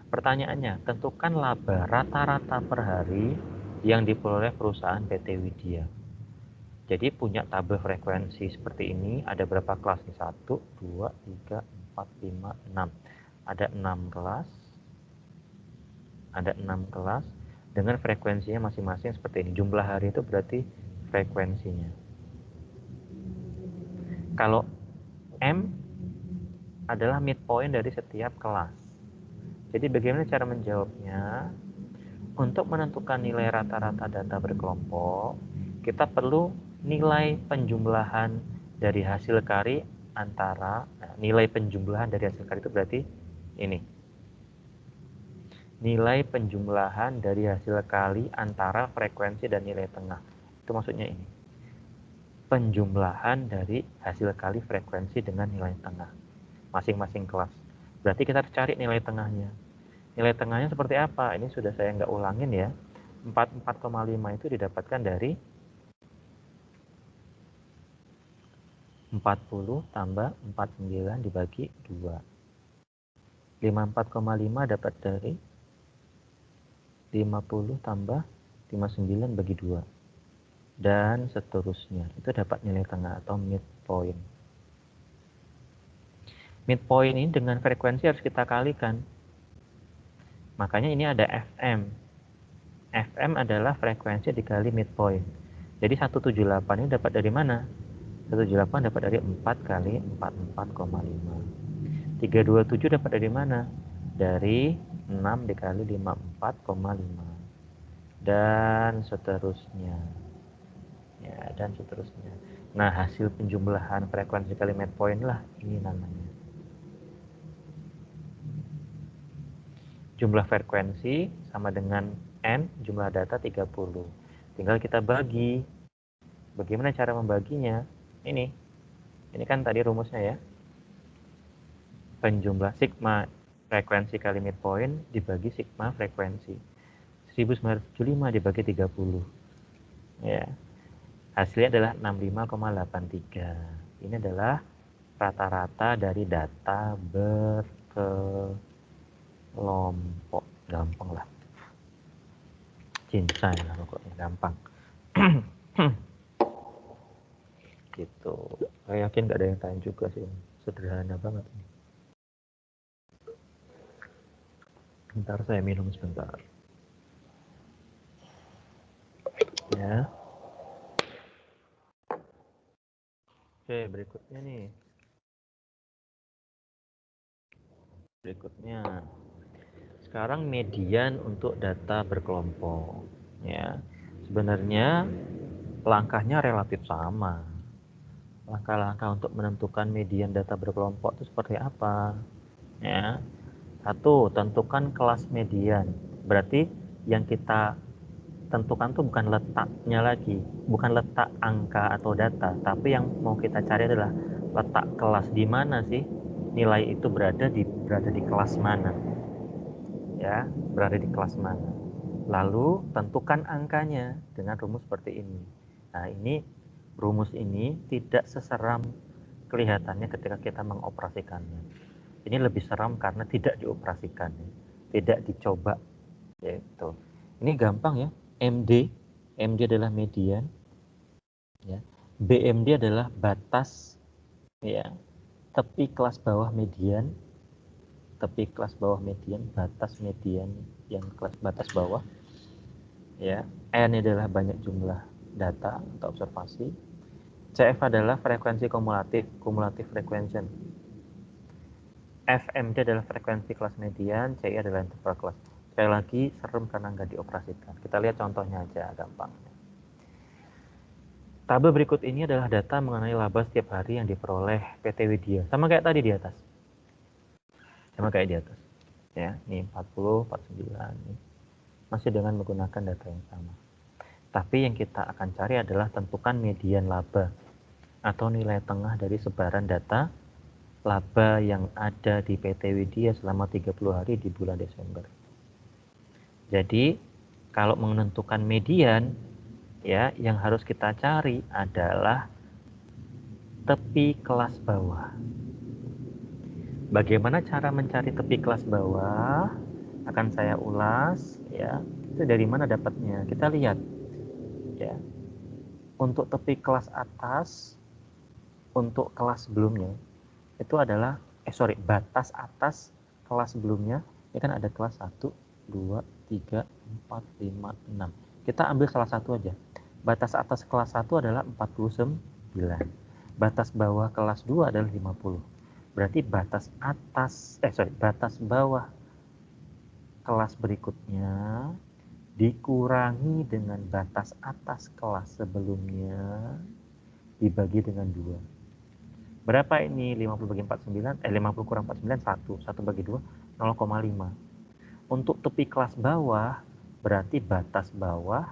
Speaker 1: Pertanyaannya, tentukan laba rata-rata per hari yang diperoleh perusahaan PT Widya. Jadi punya tabel frekuensi seperti ini, ada berapa kelas nih? 1, 2, 3, 4, 5, 6. Ada 6 kelas. Ada 6 kelas dengan frekuensinya masing-masing seperti ini. Jumlah hari itu berarti frekuensinya. Kalau M adalah midpoint dari setiap kelas. Jadi bagaimana cara menjawabnya? Untuk menentukan nilai rata-rata data berkelompok, kita perlu nilai penjumlahan dari hasil kari antara, nilai penjumlahan dari hasil kari itu berarti ini. Nilai penjumlahan dari hasil kali antara frekuensi dan nilai tengah. Itu maksudnya ini. Penjumlahan dari hasil kali frekuensi dengan nilai tengah. Masing-masing kelas. Berarti kita cari nilai tengahnya. Nilai tengahnya seperti apa? Ini sudah saya nggak ulangin ya. 44,5 itu didapatkan dari 40 tambah 49 dibagi 2. 54,5 dapat dari 50 tambah 59 bagi 2. Dan seterusnya. Itu dapat nilai tengah atau midpoint. Midpoint ini dengan frekuensi harus kita kalikan. Makanya ini ada FM. FM adalah frekuensi dikali midpoint. Jadi 178 ini dapat dari mana? 178 dapat dari 4 kali 44,5. 327 dapat dari mana? Dari 6 dikali 54,5. Dan seterusnya. Ya, dan seterusnya. Nah, hasil penjumlahan frekuensi kali midpoint lah ini namanya. Jumlah frekuensi sama dengan N, jumlah data 30. Tinggal kita bagi. Bagaimana cara membaginya? Ini kan tadi rumusnya ya. Penjumlah sigma frekuensi kali midpoint dibagi sigma frekuensi. 1975 dibagi 30. Ya. Hasilnya adalah 65,83. Ini adalah rata-rata dari data berkelompok. Gampang lah. Cincai lah pokoknya, gampang. Gitu. Saya yakin nggak ada yang tanya juga sih. Sederhana banget ini. Bentar, saya minum sebentar. Ya. Oke, berikutnya nih. Berikutnya. Sekarang median untuk data berkelompok. Ya. Sebenarnya langkahnya relatif sama. Langkah-langkah untuk menentukan median data berkelompok itu seperti apa? Ya. 1, tentukan kelas median. Berarti yang kita tentukan tuh bukan letaknya lagi, bukan letak angka atau data, tapi yang mau kita cari adalah letak kelas di mana sih nilai itu berada di kelas mana. Ya, berada di kelas mana. Lalu tentukan angkanya dengan rumus seperti ini. Nah, ini rumus ini tidak seseram kelihatannya ketika kita mengoperasikannya. Ini lebih seram karena tidak dioperasikan, tidak dicoba. Yaitu, ini gampang ya. MD adalah median, ya. BMD adalah batas, ya. Tepi kelas bawah median, batas median yang kelas batas bawah, ya. N adalah banyak jumlah data atau observasi. CF adalah frekuensi kumulatif frequency. FMD adalah frekuensi kelas median, CI adalah interval kelas. Sekali lagi, serem karena nggak dioperasikan. Kita lihat contohnya aja, gampang. Tabel berikut ini adalah data mengenai laba setiap hari yang diperoleh PT Widya. Sama kayak tadi di atas. Ya, ini 40, 49. Nih. Masih dengan menggunakan data yang sama. Tapi yang kita akan cari adalah tentukan median laba atau nilai tengah dari sebaran data laba yang ada di PT Widya selama 30 hari di bulan Desember. Jadi kalau menentukan median, ya, yang harus kita cari adalah tepi kelas bawah. Bagaimana cara mencari tepi kelas bawah? Akan saya ulas, ya. Itu dari mana dapatnya? Kita lihat, ya. Untuk tepi kelas atas, untuk kelas sebelumnya, itu adalah batas atas kelas sebelumnya. Ini kan ada kelas 1, 2, 3, 4, 5, 6. Kita ambil salah satu aja. Batas atas kelas 1 adalah 49. Batas bawah kelas 2 adalah 50. Berarti batas bawah kelas berikutnya dikurangi dengan batas atas kelas sebelumnya dibagi dengan 2. Berapa ini? 50 bagi 49, 50 kurang 49, 1. 1 bagi 2, 0,5. Untuk tepi kelas bawah, berarti batas bawah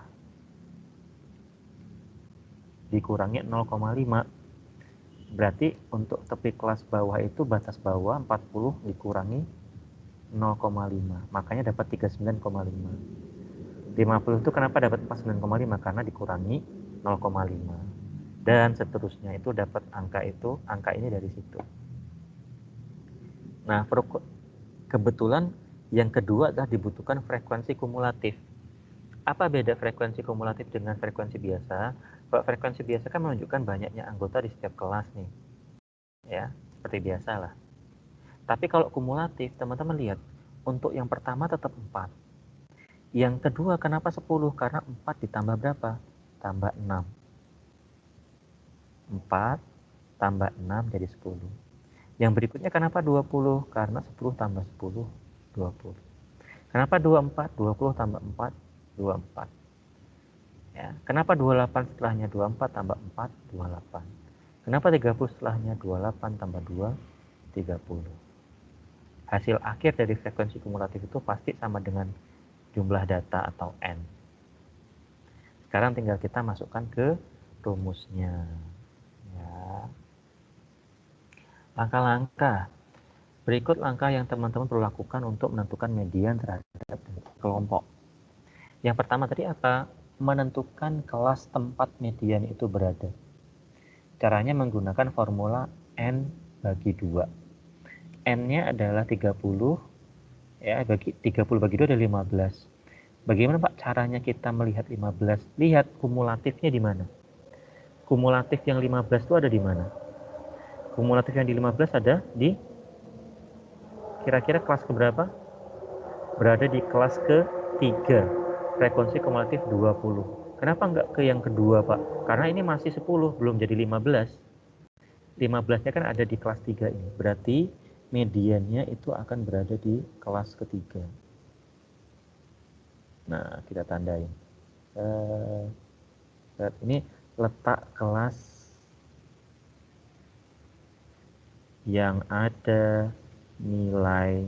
Speaker 1: dikurangi 0,5. Berarti untuk tepi kelas bawah itu batas bawah 40 dikurangi 0,5. Makanya dapat 39,5. 50 itu kenapa dapat 49,5? Karena dikurangi 0,5. Dan seterusnya itu dapat angka ini dari situ. Nah, kebetulan yang kedua adalah dibutuhkan frekuensi kumulatif. Apa beda frekuensi kumulatif dengan frekuensi biasa? Kalau frekuensi biasa kan menunjukkan banyaknya anggota di setiap kelas nih. Ya, seperti biasa lah. Tapi kalau kumulatif, teman-teman lihat, untuk yang pertama tetap 4. Yang kedua kenapa 10? Karena 4 ditambah berapa? Tambah 6. 4 tambah 6 jadi 10. Yang berikutnya kenapa 20? Karena 10 tambah 10, 20. Kenapa 24? 20 tambah 4, 24. Ya. Kenapa 28 setelahnya 24 tambah 4, 28. Kenapa 30 setelahnya 28 tambah 2, 30. Hasil akhir dari frekuensi kumulatif itu pasti sama dengan jumlah data atau N. Sekarang tinggal kita masukkan ke rumusnya. Ya. Langkah-langkah. Berikut langkah yang teman-teman perlu lakukan untuk menentukan median terhadap kelompok. Yang pertama tadi apa? Menentukan kelas tempat median itu berada. Caranya menggunakan formula N bagi 2. N-nya adalah 30, ya, 30 bagi 2 adalah 15. Bagaimana Pak caranya kita melihat 15? Lihat kumulatifnya di mana. Kumulatif yang 15 itu ada di mana? Kumulatif yang di 15 ada di kira-kira kelas keberapa? Berada di kelas ke-3. Frekuensi kumulatif 20. Kenapa enggak ke yang kedua, Pak? Karena ini masih 10, belum jadi 15. 15-nya kan ada di kelas 3 ini. Berarti mediannya itu akan berada di kelas ketiga. Nah, kita tandain. Ini letak kelas yang ada nilai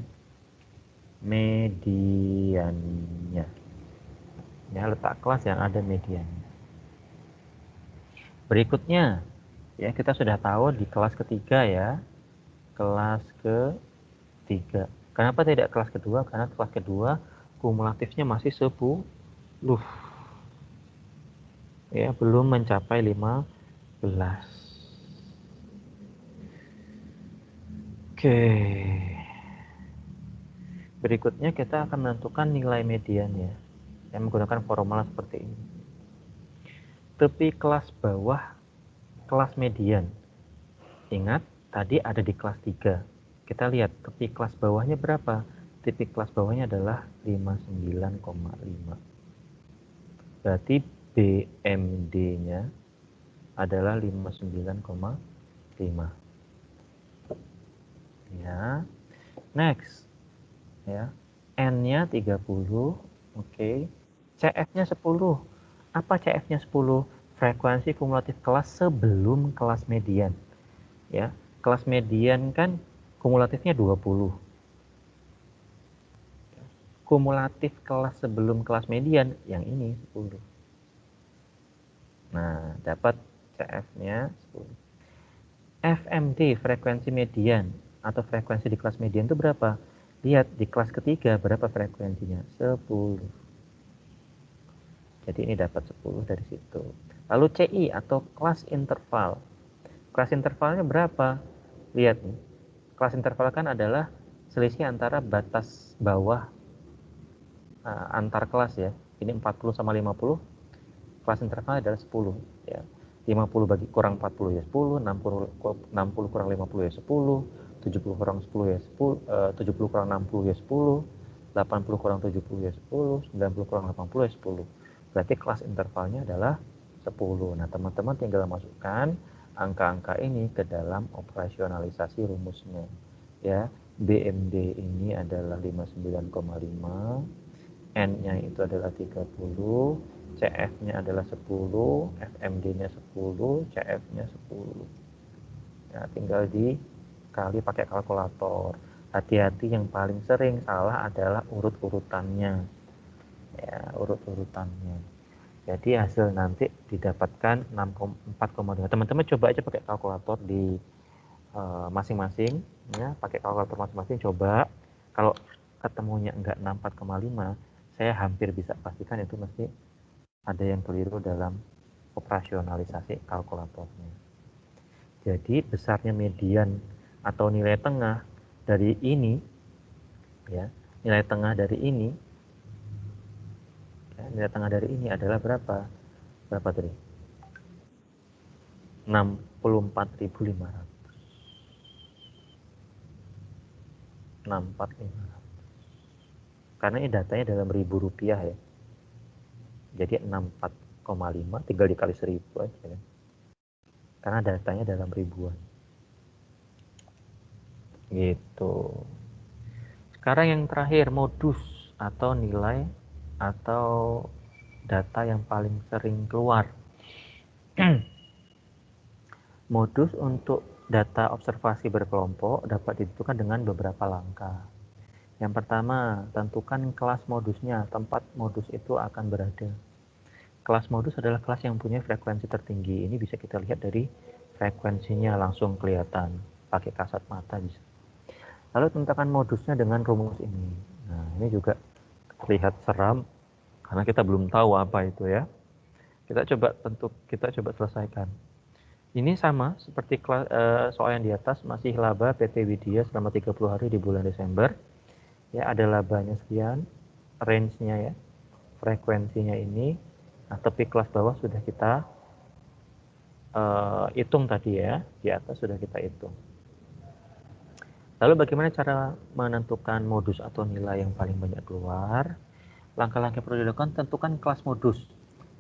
Speaker 1: mediannya. Ya, letak kelas yang ada mediannya. Berikutnya, ya kita sudah tahu di kelas ketiga ya. Kelas ketiga. Kenapa tidak kelas kedua? Karena kelas kedua kumulatifnya masih 10. Ya, belum mencapai 15. Oke. Berikutnya kita akan menentukan nilai median ya. Yang menggunakan formula seperti ini. Tepi kelas bawah kelas median. Ingat, tadi ada di kelas 3. Kita lihat tepi kelas bawahnya berapa? Tepi kelas bawahnya adalah 59,5. Berarti BMD-nya adalah 59,5. Ya. Next. Ya. N-nya 30. Oke. CF-nya 10. Apa CF-nya 10? Frekuensi kumulatif kelas sebelum kelas median. Ya. Kelas median kan kumulatifnya 20. Kumulatif kelas sebelum kelas median yang ini 10. Nah, dapat CF-nya 10. FMD, frekuensi median atau frekuensi di kelas median itu berapa? Lihat di kelas ketiga berapa frekuensinya? 10. Jadi ini dapat 10 dari situ. Lalu CI atau kelas interval. Kelas intervalnya berapa? Lihat nih. Kelas interval kan adalah selisih antara batas bawah antar kelas ya. Ini 40 sama 50. Kelas intervalnya adalah 10 ya. 50 bagi kurang 40 ya 10, 60 kurang 50 ya 10, 70 kurang 10 ya 10, 70 kurang 60 ya 10, 80 kurang 70 ya 10, 90 kurang 80 ya 10. Berarti kelas intervalnya adalah 10. Nah, teman-teman tinggal masukkan angka-angka ini ke dalam operasionalisasi rumusnya. Ya, BMD ini adalah 59,5, N-nya itu adalah 30, CF-nya adalah 10, FMD-nya 10, CF-nya 10. Nah, tinggal dikali pakai kalkulator. Hati-hati, yang paling sering salah adalah urut-urutannya. Ya, urut-urutannya. Jadi hasil nanti didapatkan 4,2. Teman-teman coba aja pakai kalkulator di masing-masing, ya, pakai kalkulator masing-masing coba. Kalau ketemunya enggak 64,5, saya hampir bisa pastikan itu mesti ada yang keliru dalam operasionalisasi kalkulatornya. Jadi besarnya median atau nilai tengah dari ini, ya, nilai tengah dari ini, ya, nilai tengah dari ini adalah berapa? Berapa tadi? 64.500. 64.500. Karena ini datanya dalam ribu rupiah ya. Jadi 64,5 tinggal dikali 1000 aja kan. Karena datanya dalam ribuan. Gitu. Sekarang yang terakhir, modus atau nilai atau data yang paling sering keluar. Modus untuk data observasi berkelompok dapat ditentukan dengan beberapa langkah. Yang pertama, tentukan kelas modusnya, tempat modus itu akan berada. Kelas modus adalah kelas yang punya frekuensi tertinggi. Ini bisa kita lihat dari frekuensinya langsung kelihatan. Pakai kasat mata bisa. Lalu tentukan modusnya dengan rumus ini. Nah, ini juga terlihat seram karena kita belum tahu apa itu ya. Kita coba selesaikan. Ini sama seperti soal yang di atas, masih laba PT Widya selama 30 hari di bulan Desember. Ya, ada labanya sekian, range-nya ya, frekuensinya ini. Nah, tepi kelas bawah sudah kita hitung tadi ya, di atas sudah kita hitung. Lalu bagaimana cara menentukan modus atau nilai yang paling banyak keluar? Langkah-langkah perlu dilakukan, tentukan kelas modus.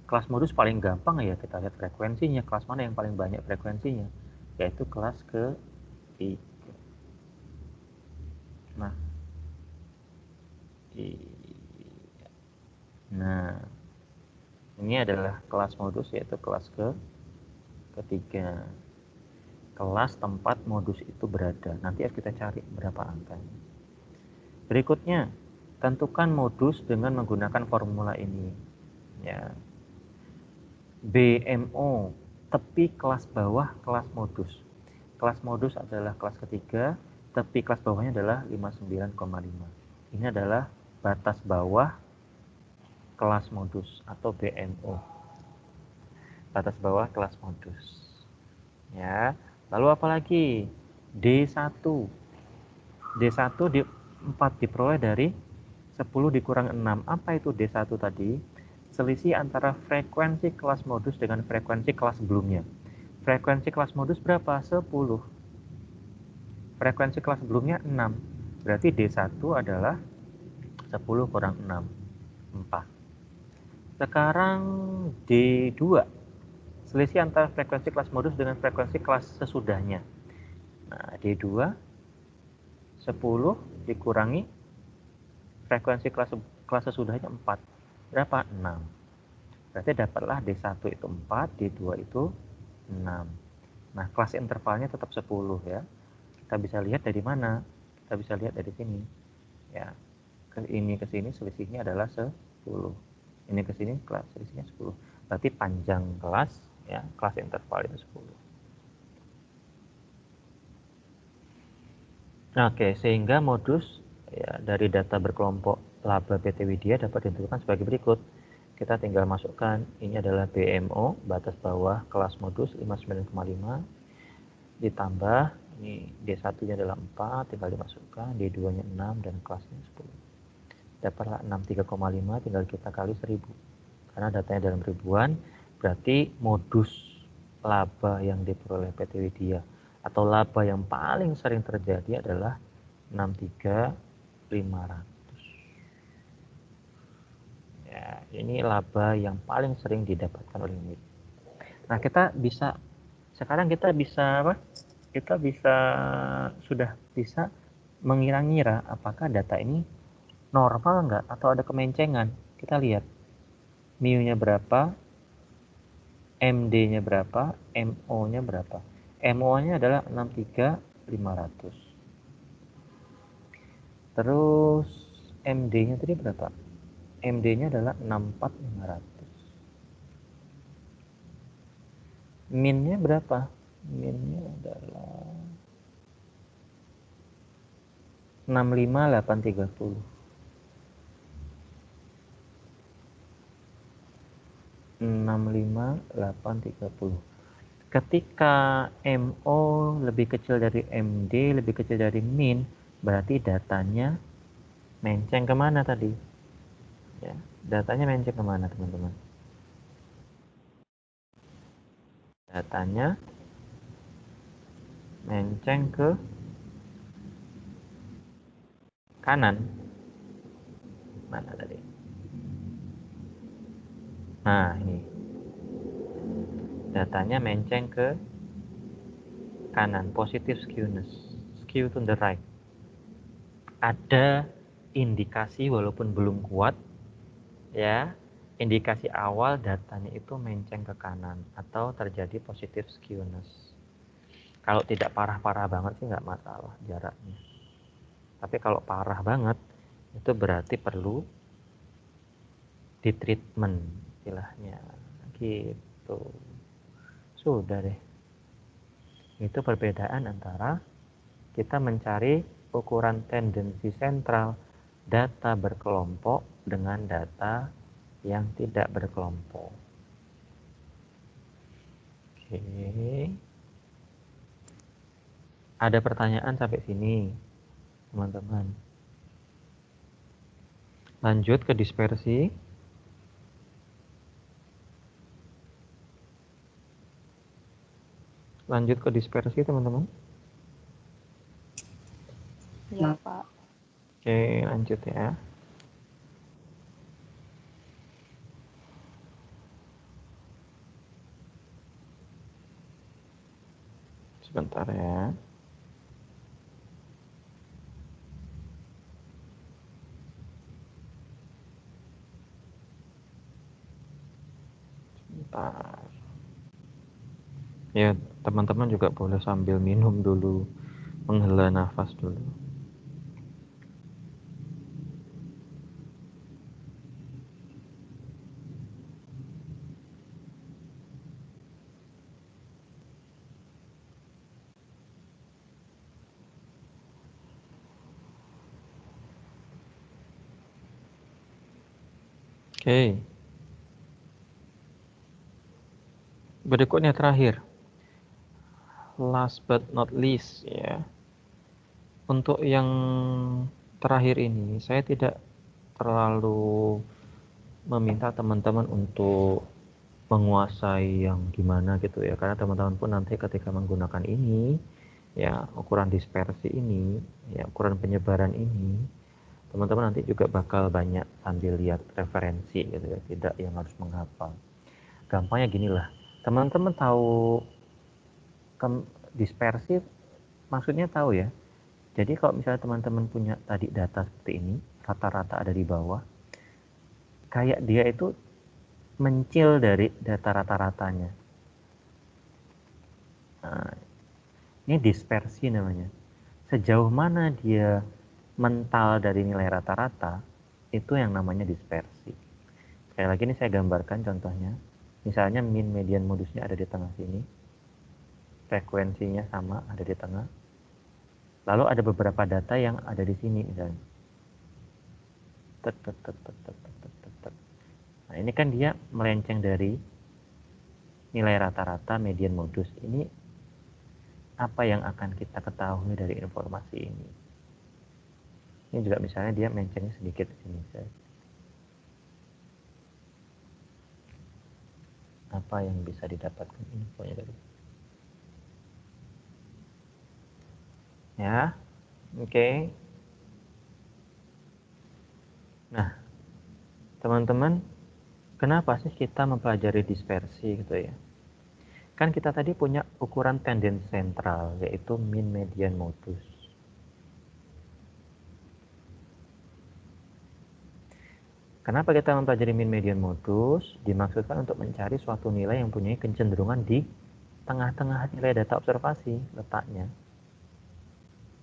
Speaker 1: Kelas modus paling gampang ya, kita lihat frekuensinya, kelas mana yang paling banyak frekuensinya, yaitu kelas ke-3. Nah, ini adalah kelas modus, yaitu kelas ketiga. Kelas tempat modus itu berada. Nanti harus kita cari berapa angkanya. Berikutnya, tentukan modus dengan menggunakan formula ini. Ya. BMO, tepi kelas bawah kelas modus. Kelas modus adalah kelas ketiga, tepi kelas bawahnya adalah 59,5. Ini adalah batas bawah kelas modus atau BMO. Batas bawah kelas modus. Ya. Lalu apa lagi? D1. D1 di 4 diperoleh dari 10 dikurang 6. Apa itu D1 tadi? Selisih antara frekuensi kelas modus dengan frekuensi kelas sebelumnya. Frekuensi kelas modus berapa? 10. Frekuensi kelas sebelumnya 6. Berarti D1 adalah 10 kurang 6. 4. Sekarang D2. Selisih antara frekuensi kelas modus dengan frekuensi kelas sesudahnya. Nah, D2 10 dikurangi frekuensi kelas sesudahnya 4. Berapa? 6. Berarti dapatlah D1 itu 4, D2 itu 6. Nah, kelas intervalnya tetap 10 ya. Kita bisa lihat dari mana? Kita bisa lihat dari sini. Ya. Ini ke sini selisihnya adalah 10. Ini ke sini kelas selisihnya 10. Berarti panjang kelas ya, kelas interval itu 10. Oke, sehingga modus ya, dari data berkelompok laba PT Widya dapat ditentukan sebagai berikut. Kita tinggal masukkan, ini adalah BMO, batas bawah kelas modus 59,5, ditambah, ini D1-nya adalah 4, tinggal dimasukkan, D2-nya 6, dan kelasnya 10. Dapatlah 63,5, tinggal kita kali 1000. Karena datanya dalam ribuan, berarti modus laba yang diperoleh PT Widya atau laba yang paling sering terjadi adalah 63.500. Ya, ini laba yang paling sering didapatkan oleh MIT. Nah, sekarang kita bisa apa? Kita sudah bisa mengira-ngira apakah data ini normal enggak atau ada kemencengan. Kita lihat mu-nya berapa, MD-nya berapa, MO-nya berapa. MO-nya adalah 63.500. Terus MD-nya tadi berapa? MD-nya adalah 64.500. Min-nya berapa? Min-nya adalah 65.830. 65.830. Ketika MO lebih kecil dari MD, lebih kecil dari min, berarti datanya menceng kemana tadi? Ya, datanya menceng kemana, teman-teman? Datanya menceng ke kanan. Mana tadi? Nah, ini. Datanya menceng ke kanan, positive skewness, skew to the right. Ada indikasi walaupun belum kuat, ya, indikasi awal datanya itu menceng ke kanan atau terjadi positive skewness. Kalau tidak parah-parah banget sih nggak masalah jaraknya. Tapi kalau parah banget, itu berarti perlu ditreatment istilahnya. Gitu. Sudah deh. Itu perbedaan antara kita mencari ukuran tendensi sentral data berkelompok dengan data yang tidak berkelompok. Oke. Ada pertanyaan sampai sini, teman-teman? Lanjut ke dispersi. Lanjut ke dispersi, teman-teman.
Speaker 2: Ya, Pak.
Speaker 1: Oke, lanjut ya. Sebentar ya. Sebentar. Ya, teman-teman juga boleh sambil minum dulu, menghela nafas dulu. Oke. Berikutnya terakhir. Last but not least ya. Untuk yang terakhir ini saya tidak terlalu meminta teman-teman untuk menguasai yang gimana gitu ya, karena teman-teman pun nanti ketika menggunakan ini ya, ukuran dispersi ini ya, ukuran penyebaran ini, teman-teman nanti juga bakal banyak sambil lihat referensi gitu ya, tidak yang harus menghafal. Gampangnya gini lah, teman-teman tahu dispersi maksudnya tahu ya. Jadi kalau misalnya teman-teman punya tadi data seperti ini, rata-rata ada di bawah, kayak dia itu mencil dari data rata-ratanya. Nah, ini dispersi namanya. Sejauh mana dia mental dari nilai rata-rata, itu yang namanya dispersi. Sekali lagi ini saya gambarkan contohnya. Misalnya mean median modusnya ada di tengah sini. Frekuensinya sama, ada di tengah. Lalu ada beberapa data yang ada di sini misalnya. Nah, ini kan dia melenceng dari nilai rata-rata median modus. Ini apa yang akan kita ketahui dari informasi ini? Ini juga misalnya dia melencengnya sedikit di sini. Apa yang bisa didapatkan infonya dari? Ya, oke. Nah, teman-teman, kenapa sih kita mempelajari dispersi gitu ya? Kan kita tadi punya ukuran tendensi sentral, yaitu mean median modus. Kenapa kita mempelajari mean median modus? Dimaksudkan untuk mencari suatu nilai yang punya kecenderungan di tengah-tengah nilai data observasi letaknya.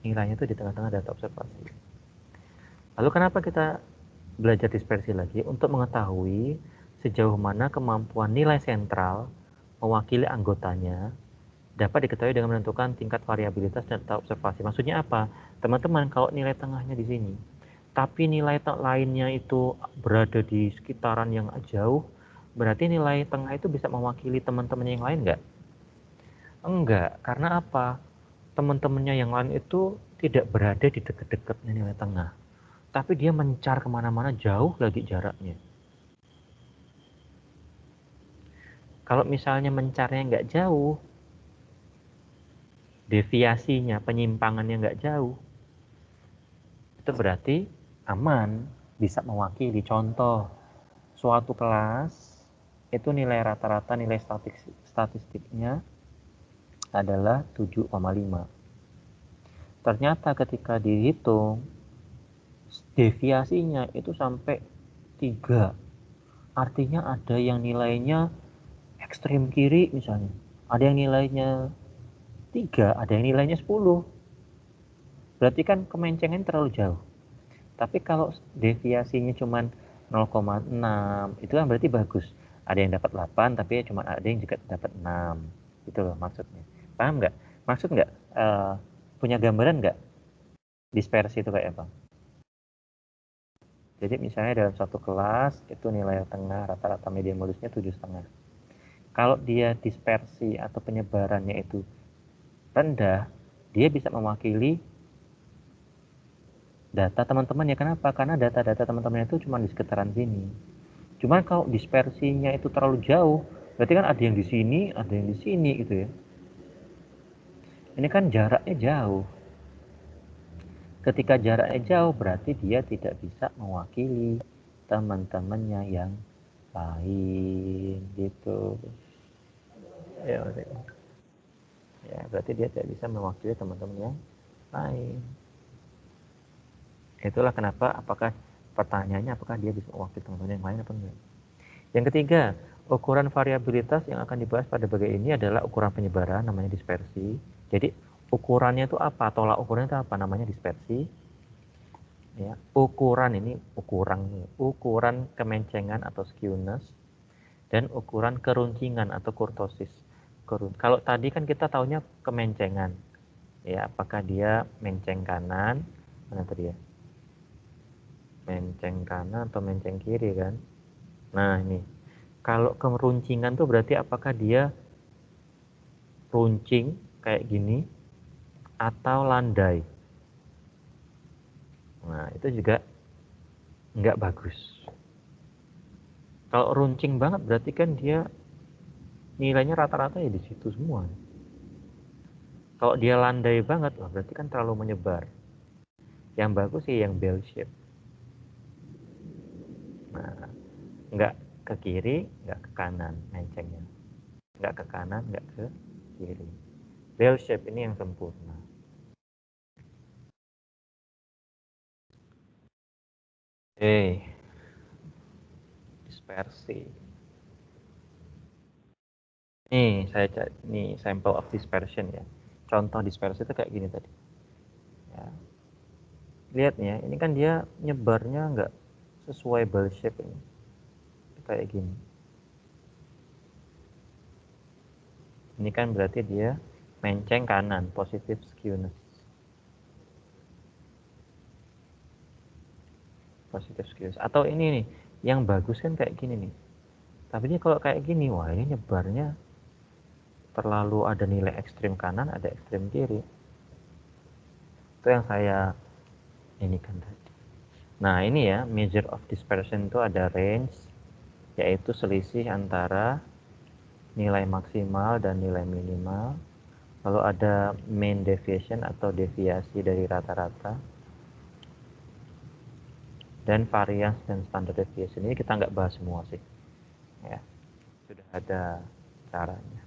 Speaker 1: Nilainya itu di tengah-tengah data observasi. Lalu kenapa kita belajar dispersi lagi? Untuk mengetahui sejauh mana kemampuan nilai sentral mewakili anggotanya dapat diketahui dengan menentukan tingkat variabilitas data observasi. Maksudnya apa? Teman-teman, kalau nilai tengahnya di sini, tapi nilai lainnya itu berada di sekitaran yang jauh, berarti nilai tengah itu bisa mewakili teman-temannya yang lain nggak? Enggak, karena apa? Teman-temannya yang lain itu tidak berada di dekat-dekatnya nilai tengah, tapi dia mencar kemana-mana jauh lagi jaraknya. Kalau misalnya mencarnya nggak jauh, deviasinya, penyimpangannya nggak jauh, itu berarti aman, bisa mewakili. Contoh, suatu kelas itu nilai rata-rata nilai statistiknya adalah 7,5. Ternyata ketika dihitung deviasinya itu sampai 3. Artinya ada yang nilainya ekstrem kiri misalnya. Ada yang nilainya 3, ada yang nilainya 10. Berarti kan kemencengan terlalu jauh. Tapi kalau deviasinya cuma 0,6, itu kan berarti bagus. Ada yang dapat 8, tapi cuma ada yang juga dapat 6. Itu loh maksudnya. Paham nggak? Maksud nggak? Punya gambaran nggak? Dispersi itu kayak apa? Jadi misalnya dalam satu kelas, itu nilai tengah rata-rata median modusnya 7,5. Kalau dia dispersi atau penyebarannya itu rendah, dia bisa mewakili data teman-teman ya. Kenapa? Karena data-data teman-teman itu cuma di sekitaran sini. Cuman kalau dispersinya itu terlalu jauh, berarti kan ada yang di sini, ada yang di sini gitu ya. Ini kan jaraknya jauh. Ketika jaraknya jauh, berarti dia tidak bisa mewakili teman-temannya yang lain gitu. Ya, berarti dia tidak bisa mewakili teman-teman yang lain. Itulah kenapa, apakah pertanyaannya apakah dia bisa mewakili teman-teman yang lain atau enggak. Yang ketiga, ukuran variabilitas yang akan dibahas pada bagian ini adalah ukuran penyebaran, namanya dispersi. Jadi ukurannya itu apa? Tolak ukurnya itu apa? Namanya dispersi. Ya, ukuran kemencengan atau skewness, dan ukuran keruncingan atau kurtosis. Kalau tadi kan kita tahunya kemencengan. Ya, apakah dia menceng kanan? Mana tadi ya? Menceng kanan atau menceng kiri kan? Nah, ini. Kalau keruncingan tuh berarti apakah dia runcing kayak gini atau landai. Nah, itu juga nggak bagus. Kalau runcing banget berarti kan dia nilainya rata-rata ya di situ semua. Kalau dia landai banget, wah berarti kan terlalu menyebar. Yang bagus sih yang bell shape. Nah, nggak ke kiri, nggak ke kanan mencengnya. Nggak ke kanan, nggak ke kiri. Bell shape ini yang sempurna. Dispersi. Nih sampel of dispersion ya. Contoh dispersi itu kayak gini tadi. Ya. Lihat nih ya, ini kan dia nyebarnya nggak sesuai bell shape ini. Kayak gini. Ini kan berarti dia menceng kanan, positive skewness. positive skills. Atau ini nih, yang bagus kan kayak gini nih. Tapi ini kalau kayak gini, wah ini nyebarnya terlalu ada nilai ekstrim kanan, ada ekstrim kiri. Itu yang saya ini kan tadi. Nah ini ya, measure of dispersion itu ada range, yaitu selisih antara nilai maksimal dan nilai minimal. Lalu ada mean deviation atau deviasi dari rata-rata. Dan variance dan standard deviation. Ini kita nggak bahas semua sih. Ya, sudah ada caranya.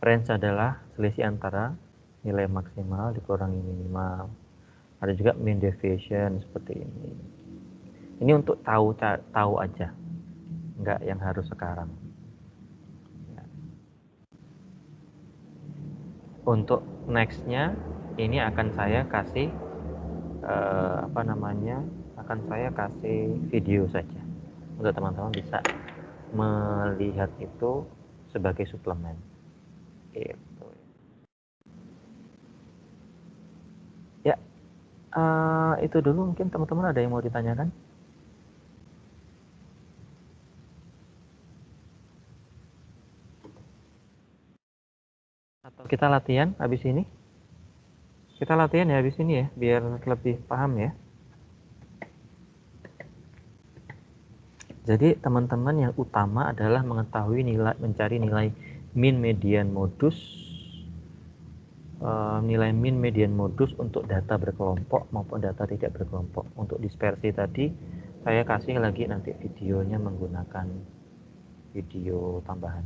Speaker 1: Range adalah selisih antara nilai maksimal dikurangi minimal. Ada juga mean deviation seperti ini. Ini untuk tahu aja, nggak yang harus sekarang. Ya. Untuk nextnya ini akan saya kasih akan saya kasih video saja untuk teman-teman bisa melihat itu sebagai suplemen. Gitu. Ya, itu dulu mungkin teman-teman ada yang mau ditanyakan? Atau kita latihan habis ini? Kita latihan ya habis ini ya, biar lebih paham ya. Jadi teman-teman yang utama adalah mengetahui mencari nilai mean median modus, nilai mean median modus untuk data berkelompok maupun data tidak berkelompok. Untuk dispersi tadi saya kasih lagi nanti videonya menggunakan video tambahan.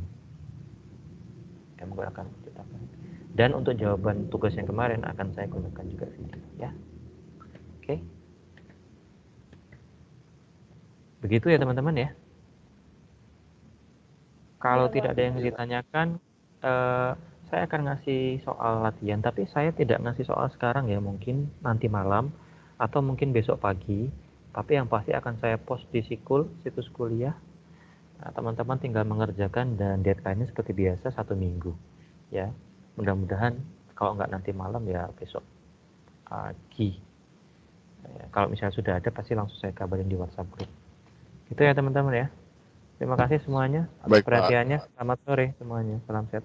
Speaker 1: Dan untuk jawaban tugas yang kemarin akan saya gunakan juga video ya. Oke. Begitu ya teman-teman ya. Kalau tidak ada yang ditanyakan, saya akan ngasih soal latihan, tapi saya tidak ngasih soal sekarang ya, mungkin nanti malam atau mungkin besok pagi. Tapi yang pasti akan saya post di situs kuliah. Nah, teman-teman tinggal mengerjakan dan deadline-nya seperti biasa 1 minggu. Ya, mudah-mudahan kalau nggak nanti malam ya besok pagi. Ya, kalau misalnya sudah ada pasti langsung saya kabarin di WhatsApp group. Gitu ya teman-teman ya. Terima kasih semuanya atas perhatiannya. Selamat sore semuanya. Salam sehat.